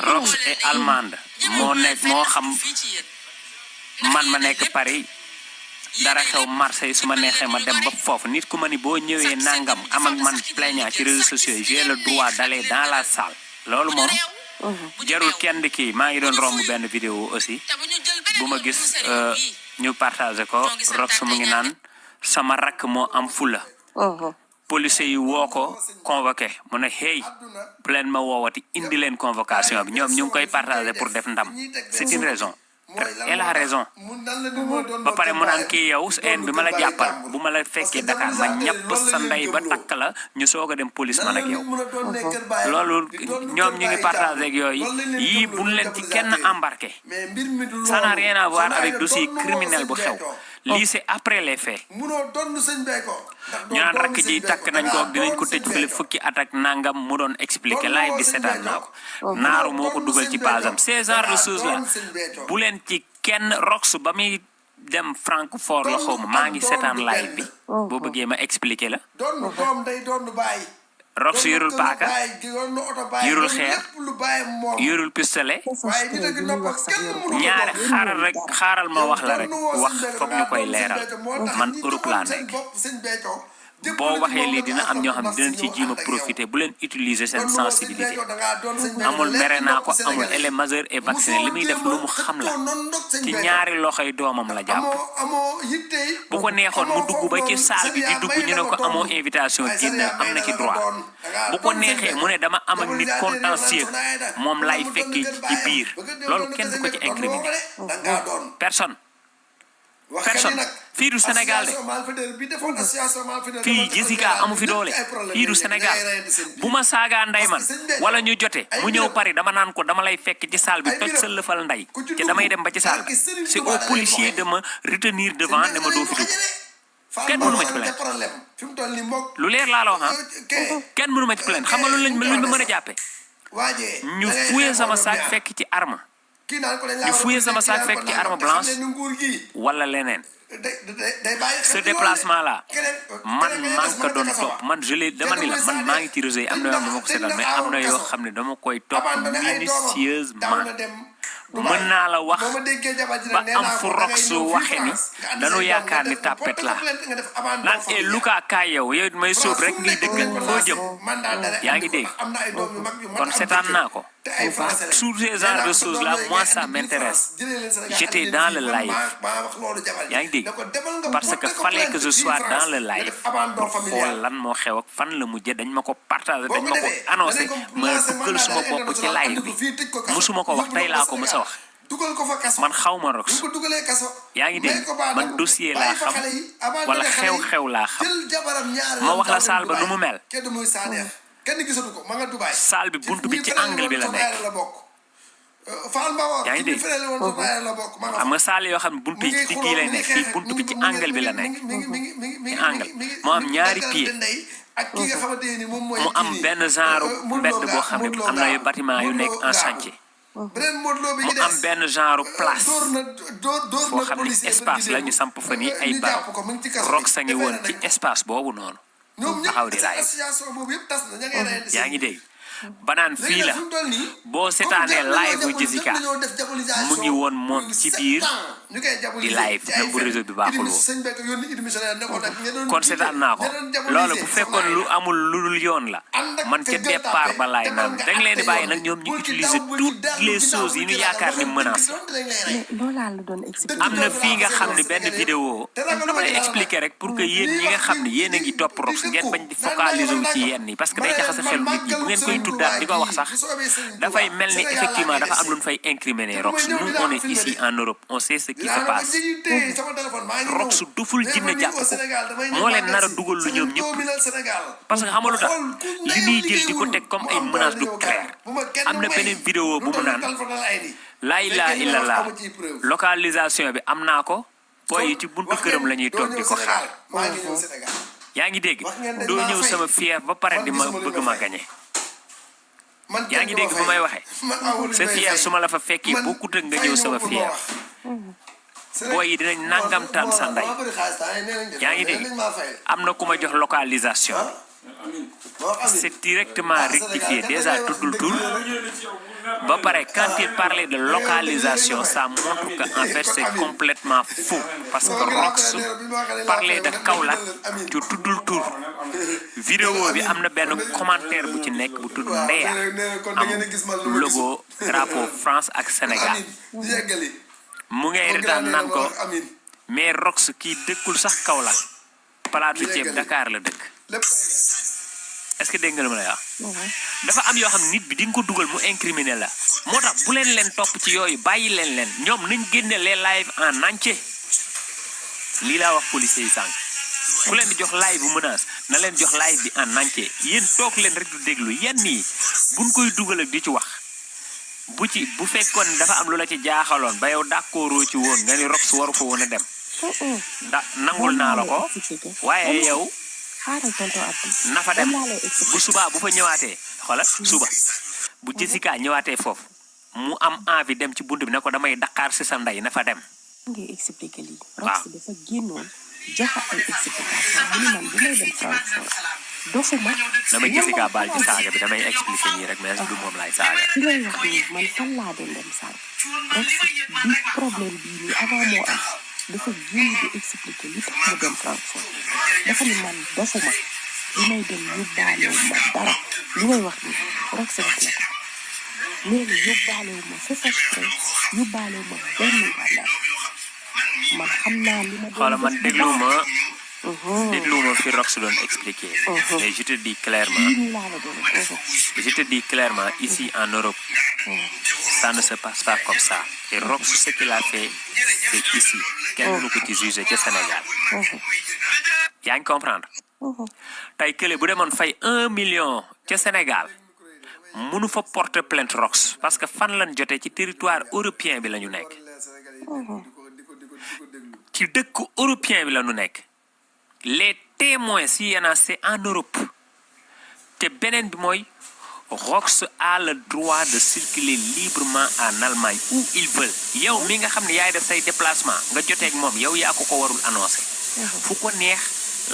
Speaker 2: Rox est allemande moo xam man ma nekk Paris dara xew Marseille su ma neexee ma dem ba foofu nit ku ma ni boo ñëwee nangam am ak man plaignant ci réseaux sociaux yi j'ai le droit d'aller dans la salle loolu moom jarul kenn di kii maa ngi doon romb benn vidéo aussi bu ma gis ñu partagé ko Rox mu ngi naan sama rakk moo am fula police yi woo ko convoqué mu ne hey bu leen ma woowati indi leen convocation bi ñoom ñu ngi koy partagé pour def ndam c'est une raison elle a raison ba pare mu naan kii yow en bi ma la jàppal bu ma la fekkee Dakar ma ñàpp sa ndey ba takk la ñu soog a dem police man ak yow loolu ñoom ñu ngi partagé ak yooyu yii buñ leen ci kenn embarqué ça n'a rien à voir avec dossier criminel bu xew lii c'est après les faits ñu naan rakk ji takk nañ ko dinañ ko tëj fële fukki at ak nangam mu doon expliqué live bi seetaan naa ko naaru moo ko dugal ci page am ces genre de choses là bu leen ci kenn Rox ba muy dem Francfort la xaw ma maa ngi seetaan live bi boo bëggee ma expliqué la Rox yorul paaka yorul xeer yorul pistolet ñaari xaaral ma wax la rek wax foog ñu koy leeral man Europe laa nekk boo waxee lii dina am ñoo xam ne dinañ ci jéem a profiter bu leen utiliser seen sensibilité amul mere naa ko amul elle est majeure et vaccinée li muy def lu mu xam la ci ñaari loxoy doomam la jàpp bu ko neexoon mu dugg ba ci salle bi di dugg ñu ne ko amoo invitation génn am na ci droit bu ko neexee mu ne dama am ak nit contentieux moom lay fekki ci biir loolu kenn du ko ci incriminer personne fii du Sénégal de fii Jessica amu fi doole fii du Sénégal bu ma saagaa nday man wala ñu jote mu ñëw Paris dama naan ko dama lay fekk ci salle bi toj sa lëfal nday te damay dem ba ci salle bi c'est aux policiers de me retenir devant ne ma doo fi dugg kenn mënu ma ci plainte lu leer laa la wax kenn mënu ma ci plainte xam nga luñ ma mën a jàppe ñu fouillé sama sac fekk ci arme ñu fouillé sama sac fekk ci arme blanche wala leneen ce déplacement là man maa ngi ko doon topp man je l'ai dama ni la man maa ngi ci réseau yi am na yoo xam ne dama ko seetal mais am na yoo xam ne dama koy topp minutieusement mën naa la wax ba am fu Rox waxe ni dañu yaakaar ni tapet la naan e Luka kaay yow may sóob rek ngay dëggal foo jëm yaa ngi dégg kon seetaan naa ko
Speaker 1: te ay français lañ.
Speaker 2: Tous ces genres de choses là moi ça m'intéresse. J'étais dans le live. yaa ngi dégg parce que fallait que je sois dans le live xool lan moo xew ak fan la mujjee dañ ma ko partagé dañ ma ko annoncé ma duggal suma bopp ci live bi musuma ko wax tey laa ko mës a wax man xaw ma Rox yaa ngi dégg man dossier laa xam wala xew-xew laa xam ma wax la saal ba nu mu mel saal bi buntu bi ci angle bi la nekk yaa ngi dégg xam nga saal yoo xam ne buntu yi ci digg yi lay nekk fii buntu bi ci angle bi la nekk ci angle moo am ñaari pied mu am benn genre mbedd boo xam ne am na yu bâtiment yu nekk en chantier mu am benn genre place foo xam ne espace la ñu samp fa nii ay barab Rox sa ngi woon ci espace boobu noonu taxaw di laay yaa ngi dégg banaan fii la boo seetaanee live bu Jessica mu ngi woon moom ci biir di live même bu réseau bi baaxul woon kon seetaan naa ko loolu bu fekkoon lu amul lu dul yoon la man ca départ ba laay naan da nga leen di bàyyi nag ñoom ñu utiliser toutes les choses yi ñu yaakaar ni menace am na fii nga xam ne benn vidéo dama lay expliquer rek pour que yéen ñi nga xam ne yéen a ngi topp Rox ngeen bañ di focaliser wu ci yenn yi parce que day jaxase xel nit ñi bu ngeen koy tuddaat di ko wax sax dafay mel ni effectivement dafa am lu ñu fay incriminer Rox nous on est ici en Europe on sait ce qui se passe Rox duful jinne jàpp ko moo leen nar a dugal lu ñoom ñëpp parce que xamalu tax li muy jël di ko teg comme ay menaces du clair am na beneen vidéo bu mu naan laa ilaaha illallah localisation bi am naa ko booy yi ci buntu këram la ñuy toog di ko xaar yaa ngi dégg doo ñëw sama fief ba pare di ma bëgg ma gañe yaa ngi dégg fu may waxee sa fief su ma la fa fekkee bokkut ak nga ñëw sama fief booy yi dinañ nangamtaan sa ndey yaa ngi dégg am na ku ma jox localisation c'est directement rectifié déjà tuddul tur ba pare quand il parlait de localisation ça montre que en fait c'est complètement faux parce que Rox parlait de Kaolack ci tuddul tur vidéo bi am na benn commentaire bu ci nekk bu tudd Ndeya am logo drapeau France ak Sénégal mu ngay retaan naan ko mais Rox kii dëkkul sax Kaolack palaatu ceeb Dakar la dëkk est-ce que dégg nga lu ma lay wax dafa am yoo xam nit bi di nga ko dugal mu incriminer la moo tax bu leen topp ci yooyu bàyyi leen ñoom nañ génne les live en entier lii laa wax policiers yi sànq ku leen di jox live bu menace na leen jox live bi en entier yéen toog leen rek du déglu yenn yi buñ koy dugal ak di ci wax bu fekkoon dafa am lu la ci jaaxaloon ba yow d'accordoo ci woon nga ni Rox waru fa woon a dem nangul naa la ko waaye yow na fa dem bu subaa bu fa ñëwaatee xoolal suba bu Jessica ñëwaatee foofu mu am envie dem ci bunt bi ne ko damay Dakar si sa ndey na fa dem.
Speaker 4: ngay expliquer lii. Rox dafa génnoon joxe ay explication bu man bu may dem Francfort dofuma.
Speaker 2: damay Jessica baal ci saaga bi damay expliquer nii rek mais du moom laay saaga.
Speaker 4: li ngay wax nii man fan laa doon dem saaga Rox bi problème bii nii avant moo am dafa génn di expliquer li tax mu dem Francfort dafa ni man dofuma li may dem yóbbaalewu ma dara li ngay wax nii Rox wax na ko nee na yóbbaalewu ma fefastre yóbbaalewu ma benn gànnaar man xam naa li ma doon
Speaker 2: xoola man dégluwuma fi Rox doon expliquer mais je te dis clairement ici en Europe ça ne se passe pas comme ça et Rox ce qu'il a fait c'est ici kenn mënu ko ci juger ca Sénégal yaa ngi comprendre tey kële bu demoon fay 1 million ca Sénégal mënu fa porter plainte Rox parce que fan lañ jotee ci territoire européen bi la ñu nekk ci dëkku européen bi la ñu nekk les témoins si y en a c'est en Europe te beneen bi mooy Rox a le droit de circuler librement en Allemagne où ils veulent yow mi nga xam ne yaay def say déplacement nga joteeg moom yow yaa ko warul annoncé fu ko neex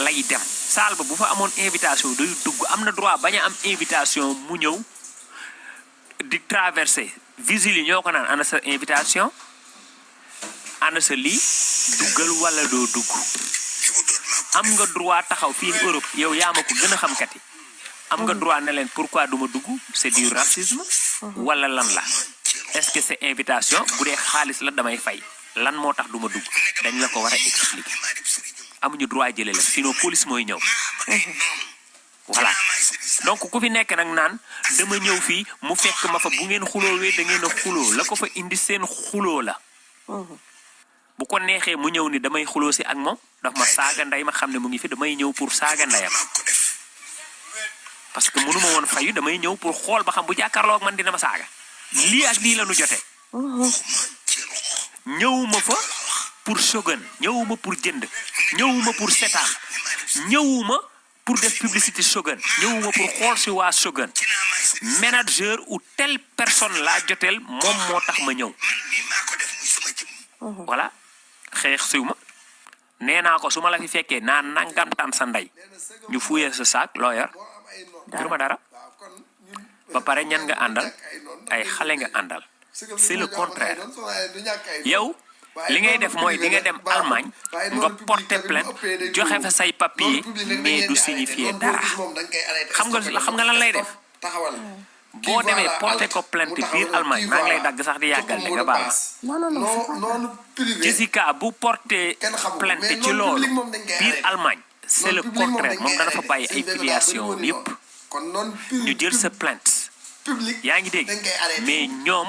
Speaker 2: lay dem saal ba bu fa amoon invitation day dugg am na droit bañ a am invitation mu ñëw di traverser visile yi ñoo ko naan ana sa invitation ana sa lii duggal wala doo dugg am nga droit taxaw fii Europe yow yaa ma ko gën a xam kat yi am nga droit ne leen pourquoi duma dugg c'est du racisme wala lan la est-ce que c'est invitation bu dee xaalis la damay fay lan moo tax du ma dugg dañ la ko war a expliquer amuñu droit jëlee la sinon police mooy ñëw voilà donc ku fi nekk nag naan dama ñëw fii mu fekk ma fa bu ngeen xuloowee da ngeen a xuloo la ko fa indi seen xuloo la bu ko neexee mu ñëw ni damay xuloo si ak moom daf ma saaga ndey ma xam ne mu ngi fi damay ñëw pour saaga ndeyam parce que mënuma woon fayu damay ñëw pour xool ba xam bu jàkkaarloo ak man dina ma saaga lii ak lii la nu jote ñëwuma fa pour shogun ñëwuma pour jënd ñëwuma pour setaan ñëwuma pour def publicité shogun ñëwuma pour xool si waa shogun manager ou telle personne laa joteel moom moo tax ma ñëw voilà xeex siw ma nee naa ko su ma la fi fekkee naa nangam tan sa ndey ñu fuyee sa saak loo yor juruma dara ba pare ñan nga àndal ay xale nga àndal c'est le contraire yow li ngay def mooy di nga dem Allemagne nga porter plainte joxe fa say papier mais du signifier dara xam nga lan lay def boo demee porter ko plainte biir Allemagne maa ngi lay dagg sax di yàggal de nga baal Jessica bu porter plainte ci loolu biir Allemagne c'est le contraire moom dana fa bàyyi ay filiation yëpp ñu jël sa plainte yaa ngi dégg mais ñoom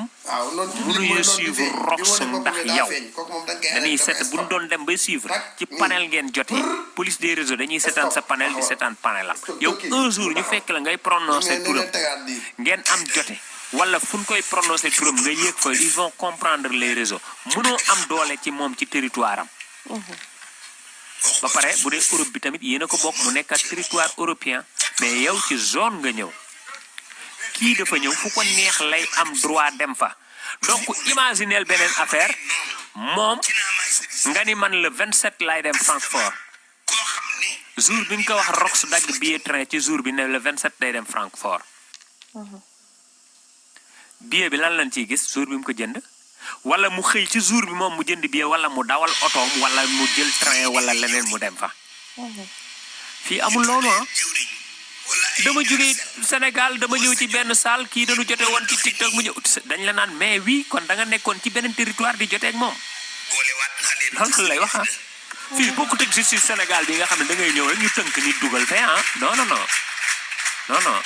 Speaker 2: mënuñu suivre Rox ndax yow dañuy seet bu ñu doon dem bay suivre ci panel ngeen jotee police des réseaux dañuy seetaan sa panel di seetaan panel am yow un jour ñu fekk la ngay prononcer turam ngeen am jote wala fu ñu koy prononcer turam nga yéeg fa ils vont comprendre les réseaux mënoo am doole ci moom ci territoire am ba pare bu dee Europe bi tamit yéen a ko bokk mu nekkat territoire européen mais yow ci zone nga ñëw kii dafa ñëw fu ko neex lay am droit dem fa donc imaginez beneen affaire moom nga ni man le 27 lay dem Francfort jour bi nga ko wax Rox dagg billet train ci jour bi ne le 27 day dem Francfort billet bi lan lañ ciy gis jour bi mu ko jënd wala mu xëy ci jour bi moom mu jënd billet wala mu dawal otoom wala mu jël train wala leneen mu dem fa fii amul loolu dama jógee Sénégal dama ñëw ci benn salle kii dañu jote woon ci TikTok mu ñëw dañ la naan mais oui kon da nga nekkoon ci beneen territoire di jotee ak moom loolu lay wax fii bokkut ak justice Sénégal bi nga xam ne da ngay ñëw rek ñu tënk nit dugal fee non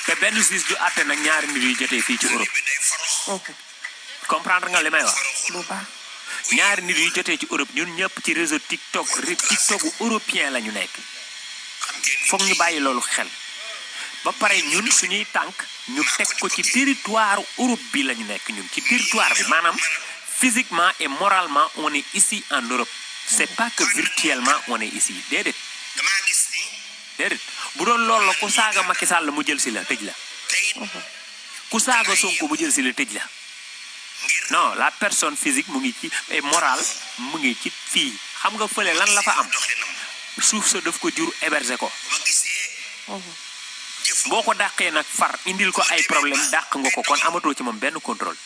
Speaker 2: te benn justice du àtte nag ñaari nit yu jotee fii ci Europe comprendre nga li may wax ñaari nit yu jotee ci Europe ñun ñëpp ci réseau TikTok européen la ñu nekk foog ñu bàyyi loolu xel ba pare ñun suñuy tànk ñu teg ko ci territoire Europe bi la ñu nekk ñun ci territoire bi maanaam physiquement et moralement on est ici en Europe c'est pas que virtuellement on est ici déedéet bu doon loolu la ku saaga Macky Sall mu jël si la tëj la ku saaga Sonko mu jël si la tëj la non la personne physique mu ngi ci et morale mu ngi ci fii xam nga fële lan la fa am suuf sa daf ko jur héberger ko boo ko dàqee nag far indil ko ay problème dàq nga ko kon amatoo ci moom benn contrôle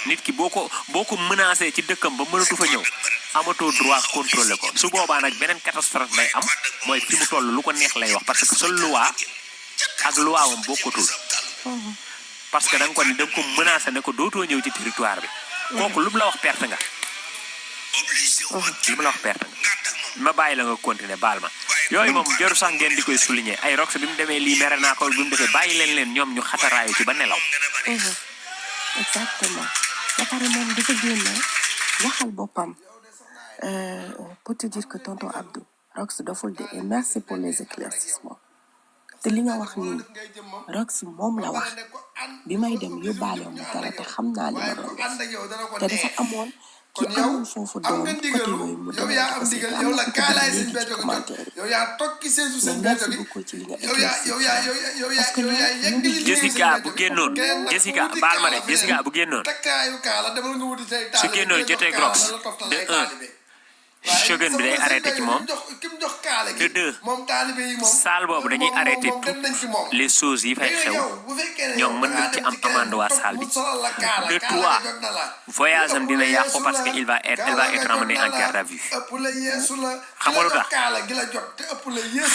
Speaker 2: nit ki boo ko menacé ci dëkkam ba mënatu fa ñëw amatoo droit contrôler ko su boobaa nag beneen catastrophe day am mooy fi mu toll lu ko neex lay wax parce que sa loi ak loi wam bokkatul parce que da nga ko ni da nga ko menacé ne ko dootoo ñëw ci territoire bi kooku lu mu la wax perte nga ma bàyyi la nga continuer baal ma yooyu moom jaru sax ngeen di koy souligner ay Rox bi mu demee lii mere naa ko bi mu defee bàyyi leen ñoom ñu xataraayu ci ba nelaw
Speaker 4: exactement ba pare moom dafa génn waxal boppam pour te dire que tonton Abdou Rox doful de et merci pour les éclaircissements te li nga wax nii Rox moom la wax bi may dem yóbbaale mu dara te xam naa li ma doon def te dafa amoon ki amul foofu doom côté yooyu mu dem dafa seetaan yow la kaalaay seen béykat yow yaa tokki seesu seen béykat parce que
Speaker 2: Jessica bu génnoon Jessica baal ma de Jessica bu génnoon su génnoon jotee Rox de 1 shogun bi day arrêté ci moom de 2 salle boobu dañuy arrêté toutes les choses yi fay xew ñoom mën nañ ci am amande waa salle bi de 3 voyage am dina yàqu parce que elle va être ramenée en garde à vue xam nga lu tax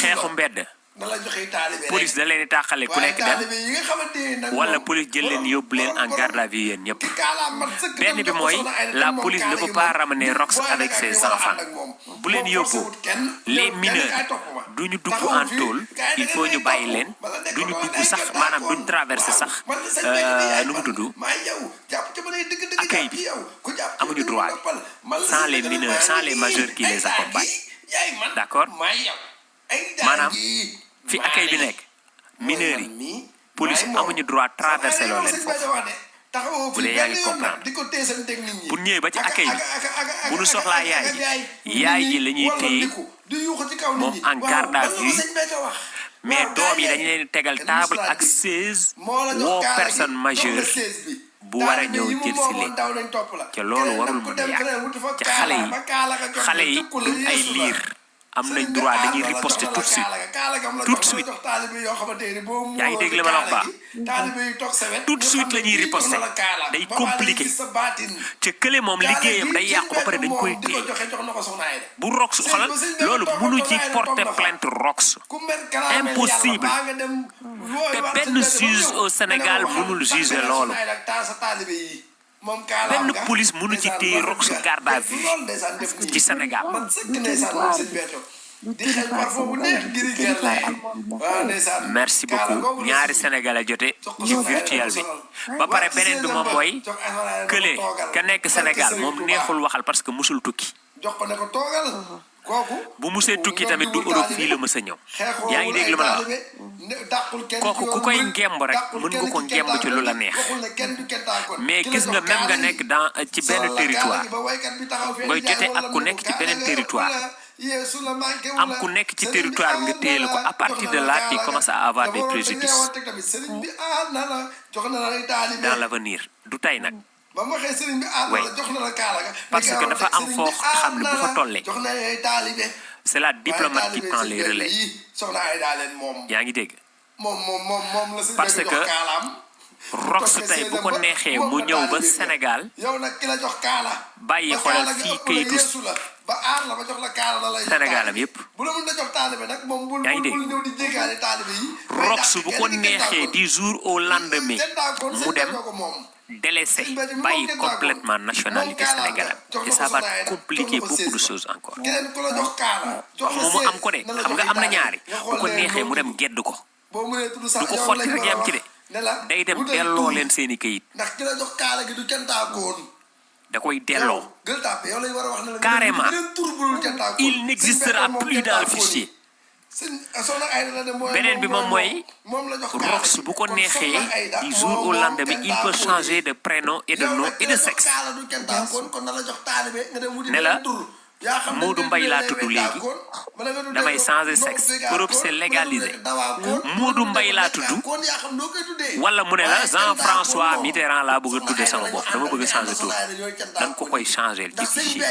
Speaker 2: xeexu mbedd
Speaker 1: na la joxe taalibe
Speaker 2: police da leen di tàqale ku nekk dem
Speaker 1: taalibe yi nga xamante ne nag
Speaker 2: wala police jël leen yóbbu leen en garde à vue yéen ñëpp benn bi mooy la police ne peut pas ramener Rox avec ses enfants bu leen yóbbu les mineurs duñu dugg en tôle il faut ñu bàyyi leen duñu dugg sax maanaam duñu traverser sax nu mu tudd accueil bi amuñu droit sans les mineurs sans les majeurs qui les accompagnent d'accord maanaam fi accueil bi nekk mineurs yi police amuñu droit traverser loo leen foofu bu dee yaa ngi comprendre bu ñëwee ba ci accueil bi bu ñu soxlaa yaay ji la ñuy téye moom en garde à vue mais doom yi dañu leen tegal table ak 16 woo personne majeure bu war a ñëw jël si leen ca loolu warul mën a yàq ca xale yi duñ ay liir am nañ droit dañuy riposter tout de suite yaa ngi dégg li ma la wax baax tout de suite la ñuy riposter day compliqué ca kële moom liggéeyam day yàqu ba pare dañ koy téye bu Rox xoolal loolu mënu ci porter plainte Rox impossible te benn juge au Sénégal mënul juger loolu benn police mënu ci téye Rox garde à vue ci Sénégal merci beaucoup ñaari sénégalais jote ci virtuel bi ba pare beneen bi moom mooy kële ka nekk Sénégal moom neexul waxal parce que musul tukki bu musee tukki tamit du Europe fii la mës a ñëw yaa ngi dégg lu ma la wax kooku ku koy ngemb rek mën nga ko ngemb ci lu la neex mais gis nga même nga nekk dans ci benn territoire ngay jote ak ku nekk ci beneen territoire am ku nekk ci territoire bi nga téye ko à partir de là tu commences à avoir des préjudices dans l'avenir du tey nag oui parce que dafa am foo xam ne bu fa tollee c'est la diplomate qui prend les relais yaa ngi dégg parce que Rox tey bu ko neexee mu ñëw ba Sénégal bàyyi xoolal fii kayitu Sénégal am yëpp yaa ngi dégg Rox bu ko neexee du jour au lendemain mu dem délaissé bàyyi complètement nationalité sénégalaise et ça va compliquer beaucoup de choses encore moom mu am ko de xam nga am na ñaari bu ko neexee mu dem gedd ko du ko xotti rek yam ci de day dem delloo leen seeni kayit da koy delloo carrément il n'existera plus dans le fichier beneen bi moom mooy Rox bu ko neexee du jour au lendemain il peut changer de prénom et de nom et de sexe ne la Modou Mbaye laa tudd léegi damay changer sexe Europe c'est légalisé Modou Mbaye laa tudd wala mu ne la Jean-François Mitterrand laa bëgg a tudde sama bopp dama bëgg a changer tur danga ko koy changer ci fichier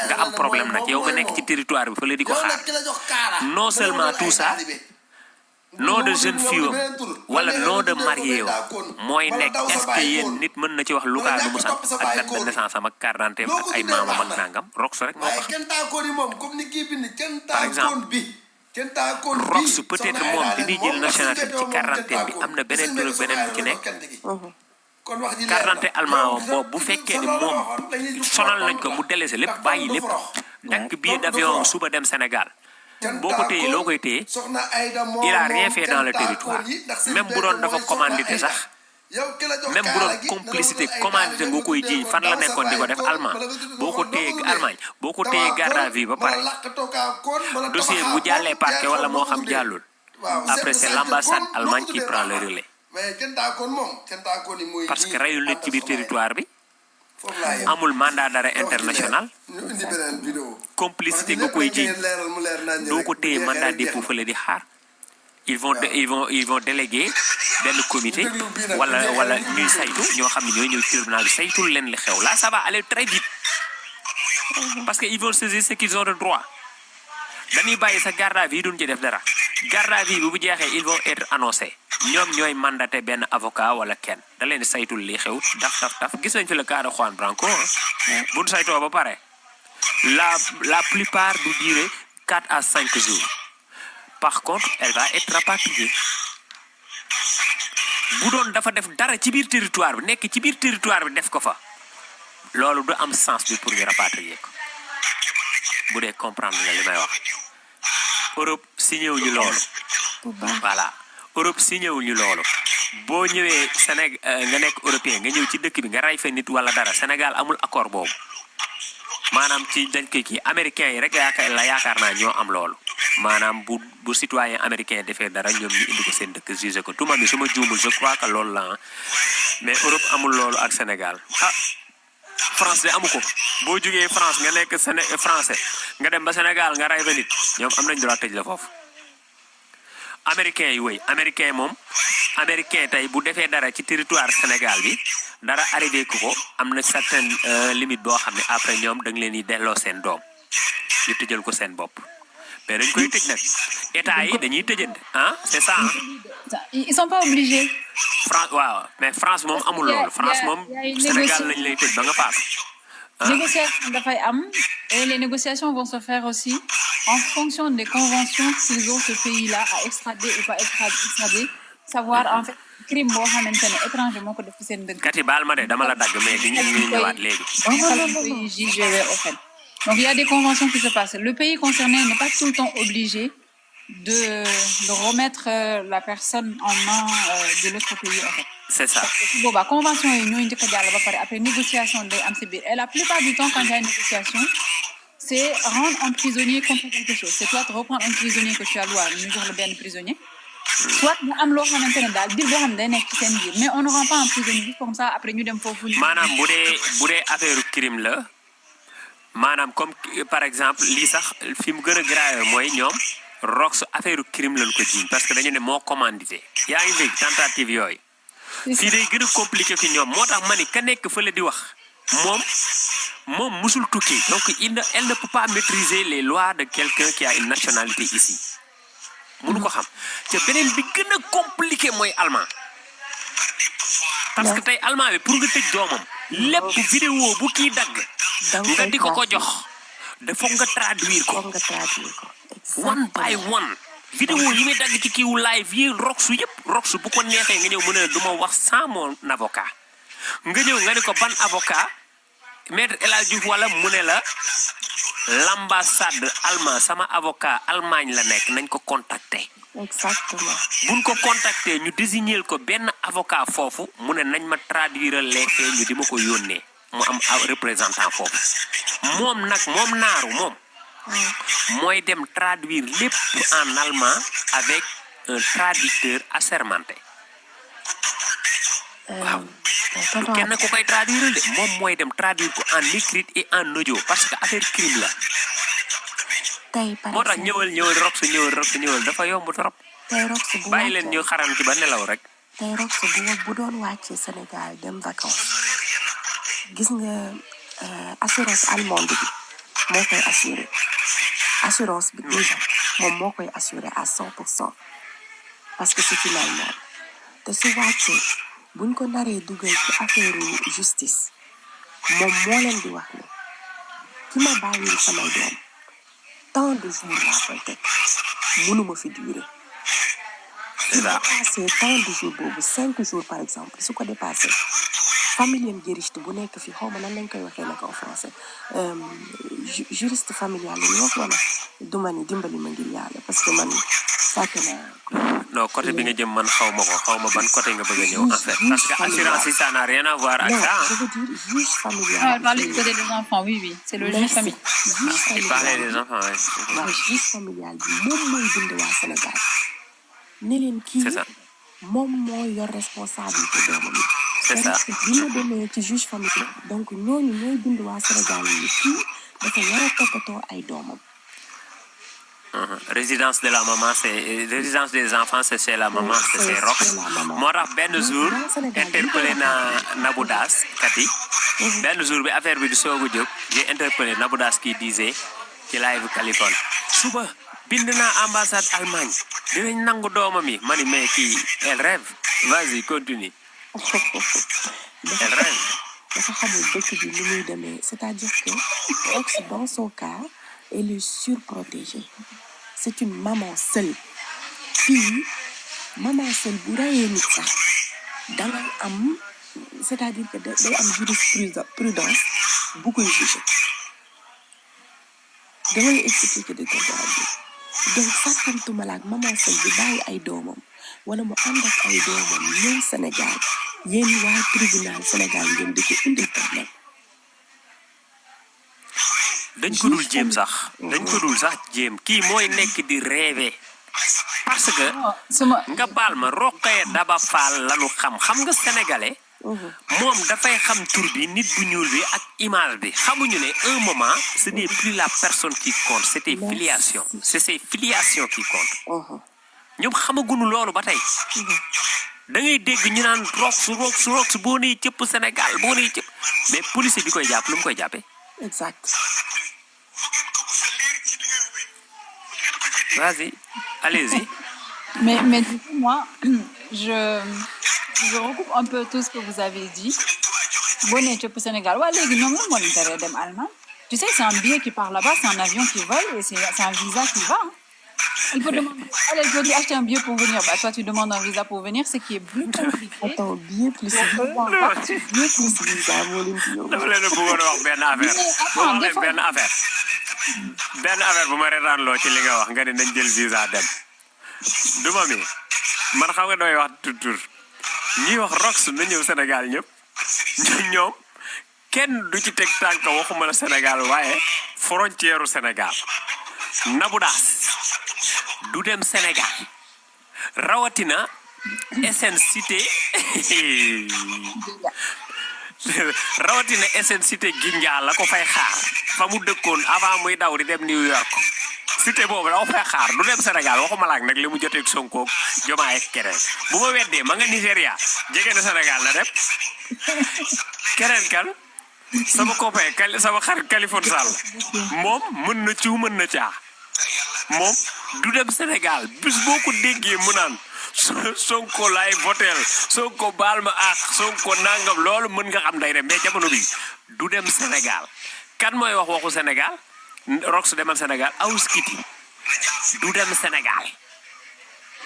Speaker 2: nga am problème nag yow nga nekk ci territoire bi fa la di ko xaar non seulement tout ça nom de jeune fille wala nom de marié mooy nekk est-ce que yéen nit mën na ci wax Luka nu mu sant ak date de naissance am ak carte d'identité ak ay maamam ak nangam Rox rek moo ko xam par exemple Rox peut-être moom bi muy jël nationalité ci carte d'identité bi am na beneen tur beneen bu ci nekk carte d'identité allemand boobu bu fekkee ni moom sonal nañ ko mu délaissé lépp bàyyi lépp dakk billet d'avion suba dem Sénégal boo ko téyee loo koy téye il a rien fait dans le territoire même bu doon dafa commandité sax même bu doon complicité commandité nga koy jiiñ fan la nekkoon di ko def Allemagne boo ko téyee garde à vue ba pare dossier bu jàllee parquet wala moo xam jàllul après c'est l'ambassade Allemagne qui prend le relais parce que reyul nit ci biir territoire bi amul mandat d'arrêt international complicité nga koy jiiñ doo ko téye mandat dépôt fële di xaar ils vont déléguer benn comité wala ñuy saytu ñoo xam ne ñooy ñëw tribunal bi saytul leen li xew là ça va aller très vite parce que ils vont saisir ce qu'ils ont de droit dañuy bàyyi sa garde à vue duñ ci def dara garde à vue bi bu jeexee ils vont être annoncés ñoom ñooy mandaté benn avocat wala kenn da leen di saytul li xew taf gis nañ fi le cas de Juan Branco buñ saytoo ba pare la plupart du durer 4 à 5 jours par contre elle va être rapatriée bu doon dafa def dara ci biir territoire bi nekk ci biir territoire bi def ko fa loolu du am sens bi pour ñu rapatrier ko bu dee comprendre nga li may wax Europe signé wuñu loolu voilà Europe signé wuñu loolu boo ñëwee Sénégal nga nekk européen nga ñëw ci dëkk bi nga ray fa nit wala dara Sénégal amul accord boobu maanaam ci dañ koy kii américains yi rek yaakaar naa ñoo am loolu maanaam bu citoyen américain defee dara ñoom ñu indi ko seen dëkk jugé ko tuma mi su ma juumul je crois que loolu la mais Europe amul loolu ak Sénégal France de amu ko boo jógee France nga nekk français nga dem ba Sénégal nga ray fa nit ñoom am nañ droit tëj la foofu américain yi wéy américain moom américain tey bu defee dara ci territoire Sénégal bi dara arrivé ko am na certaine limite boo xam ne après ñoom da nga leen di delloo seen doom ñu tëjal ko seen bopp mais dañ koy tëj nag état yi dañuy tëjante c'est ça
Speaker 3: ils sont pas obligés.
Speaker 2: France waaw mais France moom amul loolu France moom Sénégal lañ lay tëj ba nga faatu.
Speaker 3: Négociation dafay am et les négociations vont se faire aussi en fonction des conventions qu'ils ont ce pays-là à extrader ou pas extrader savoir en fait crime boo xamante ne étranger moo ko def ci seen dëkk.
Speaker 2: Kati baal ma de dama la dagg mais di ñu ñëwaat léegi.
Speaker 3: Donc il y a des conventions qui se passent. Le pays concerné n'est pas tout le temps obligé de remettre la personne en main de l'autre pays en fait.
Speaker 2: C'est ça.
Speaker 3: Boba convention yi ñooy njëkk a jàll ba pare après négociation day am ci biir et la plupart du temps quand il y a une négociation c'est rendre un prisonnier contre quelque chose. C'est toi de reprendre un prisonnier que tu as loi ñu jox la benn prisonnier. Soit mu am loo xamante ne daal biir boo xam ne day nekk ci seen biir mais on ne rend pas un prisonnier comme ça après ñu dem foofu.
Speaker 2: maanaam bu dee affaire crime la maanaam comme par exemple lii sax fi mu gën a grave mooy ñoom rox affaire crime lañ ko jiiñ parce que dañu ne moo commandité yaa ngi dégg tentative yooyu. fii day gën a compliqué ki ñoom moo tax ma ni ka nekk fële di wax moom musul tukki donc elle ne peut pas maîtriser les lois de quelqu'un qui a une nationalité ici mënu ko xam te beneen bi gën a compliqué mooy allemand parce que tey allemand bi pour nga tëj doomam lépp vidéo bu kii dagg nga di ko jox dafa nga traduire ko one by one vidéo yi muy dagg ci kiiwu live yi roxu yëpp roxu bu ko neexee nga ñëw mu ne du ma wax sans mon avocat nga ñëw nga ne ko ban avocat maître El Hadji Diouf wala mu ne la l'ambassade allemand sama avocat Allemagne la nekk nañ ko contacter.
Speaker 4: Exactement.
Speaker 2: buñ ko contacter ñu désigner ko benn avocat foofu mu ne nañ ma traduire les faits ñu di ma ko yónnee mu am représentant foofu moom naaru moom mooy dem traduire lépp en allemand avec un traducteur assermenté. waaw du kenn ku koy traduire de moom mooy dem traduire ko en écrit et en audio parce que affaire crime la.
Speaker 4: tey par
Speaker 2: moo tax ñëwal rox ñëwal dafa yomb trop.
Speaker 4: tey rox bu
Speaker 2: bàyyi leen ñu xaram ci ba nelaw rek.
Speaker 4: tey rox bu doon wàccee Sénégal dem vacances gis nga assurance allemande bi moo koy assuré assurance bi déjà moom moo koy assuré à 100% parce que c'est une allemande te su wàccee buñ ko naree dugal ci affaire justice moom moo leen di wax ne ki ma bàyyil samay doom tant de jours laa koy teg mënuma fi durer. su dépassé tant de jours boobu 5 jours par exemple su ko dépassé familial juriste bu nekk fi xaw ma nan lañ koy waxee nag en français juriste familial la ñu wax wala duma ni dimbali ma ngir yàlla parce que man fàtte naa.
Speaker 2: non côté bi nga jëm man xaw ma ban côté nga bëgg a ñëw en fait parce que assurance yi ça n'a rien à voir avec ça.
Speaker 4: je veux dire juge familial.
Speaker 3: Ah, parler du côté des enfants oui c'est le juge familial.
Speaker 2: il parlait des enfants oui.
Speaker 4: waaw juge familial bi moom mooy bind waa Sénégal ne leen kii moom moo yor responsabilité doomam yi.
Speaker 2: c'est ça
Speaker 4: bi ma demee ci juge familial donc ñooñu ñooy bind waa Sénégal yi kii dafa war a toppatoo ay doomam.
Speaker 2: résidence de la maman c'est résidence des enfants c'est chez la maman c'est rox moo tax benn jour interpellé na Nabou Daas kati benn jour bi affaire bi di soog a jóg j'ai interpellé Nabou Daas qui disait ci live Californie suba bind naa ambassade Allemagne dinañ nangu doomam yi ma ni mais kii elle rêve vas-y continue elle rêve.
Speaker 4: dafa xamul dëkk bi ni muy demee c'est-à-dire que rox dans son cas elle est surprotégée c'est une maman seule fii maman seule bu rayee nit sax dangay am c'est-à-dire que day am jurisprudence bu koy juger dama lay expliquer de droit bi donc sàkkantuma la ak maman seule bi bàyyi ay doomam wala mu ànd ak ay doomam ñëw Sénégal yéen waa tribunal Sénégal ngeen di ko indil problème
Speaker 2: dañ ko dul jéem sax jéem kii mooy nekk di rêver parce que nga baal ma Rokhaya Daba Fall lanu xam nga sénégalais moom dafay xam tur bi nit bu ñuul bi ak image bi xamuñu ne un moment ce n'est plus la personne qui compte c'est tes filiations c'est ses filiations qui comptent ñoom xamaguñu loolu ba tey da ngay dégg ñu naan rox boo nee cëpp Sénégal boo nee cëpp mais policier bi koy jàpp lu mu koy jàppee
Speaker 4: exact
Speaker 2: vas-y allez-y
Speaker 3: mais du coup moi je recoupe un peu tout ce que vous avez dit boo nee cëpp Sénégal waa léegi ñoom lan moo leen tere dem Allemagne tu sais c'est un billet qui part là-bas c'est un avion qui vole et c'est un visa qui va il peut demander elle peut lui acheter un billet pour venir bah toi tu demandes un visa pour venir ce qui est plus compliqué
Speaker 4: attends billet plus visa moo leen di yóbbu
Speaker 2: dafa leen a bëggoon wax benn affaire bu ma retaan loo ci li nga wax nga ne nañ jël visa dem du ma mi man xam nga doy wax tur ñi wax rox na ñëw Sénégal ñëpp ñoom kenn du ci teg tànk waxuma la Sénégal waaye frontière u Sénégal Nabou Daas du dem Sénégal rawatina SN Cité Gindia la ko fay xaar fa mu dëkkoon avant muy daw di dem New York cité boobu la ko fay xaar du dem Sénégal waxuma laak nag li mu joteeg Sonko Diomaye ak keneen bu ma weddee ma nga Nigéria jege na Sénégal na dem keneen kan sama copain sama xarit Californie Sall moom mën na ciw mën na caa moom du dem Sénégal bis boo ko déggee mu naan Sonko laay votel Sonko baal ma ak Sonko nangam loolu mën nga xam day dem mais jamono bi du dem Sénégal kan mooy waxu Sénégal rox demal Sénégal Awuskiti du dem Sénégal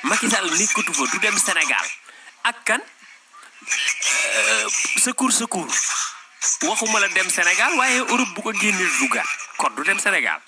Speaker 2: Macky Sall nekkatu fa du dem Sénégal ak kan secours waxuma la dem Sénégal waaye Europe bu ko génnee duggaat kon du dem Sénégal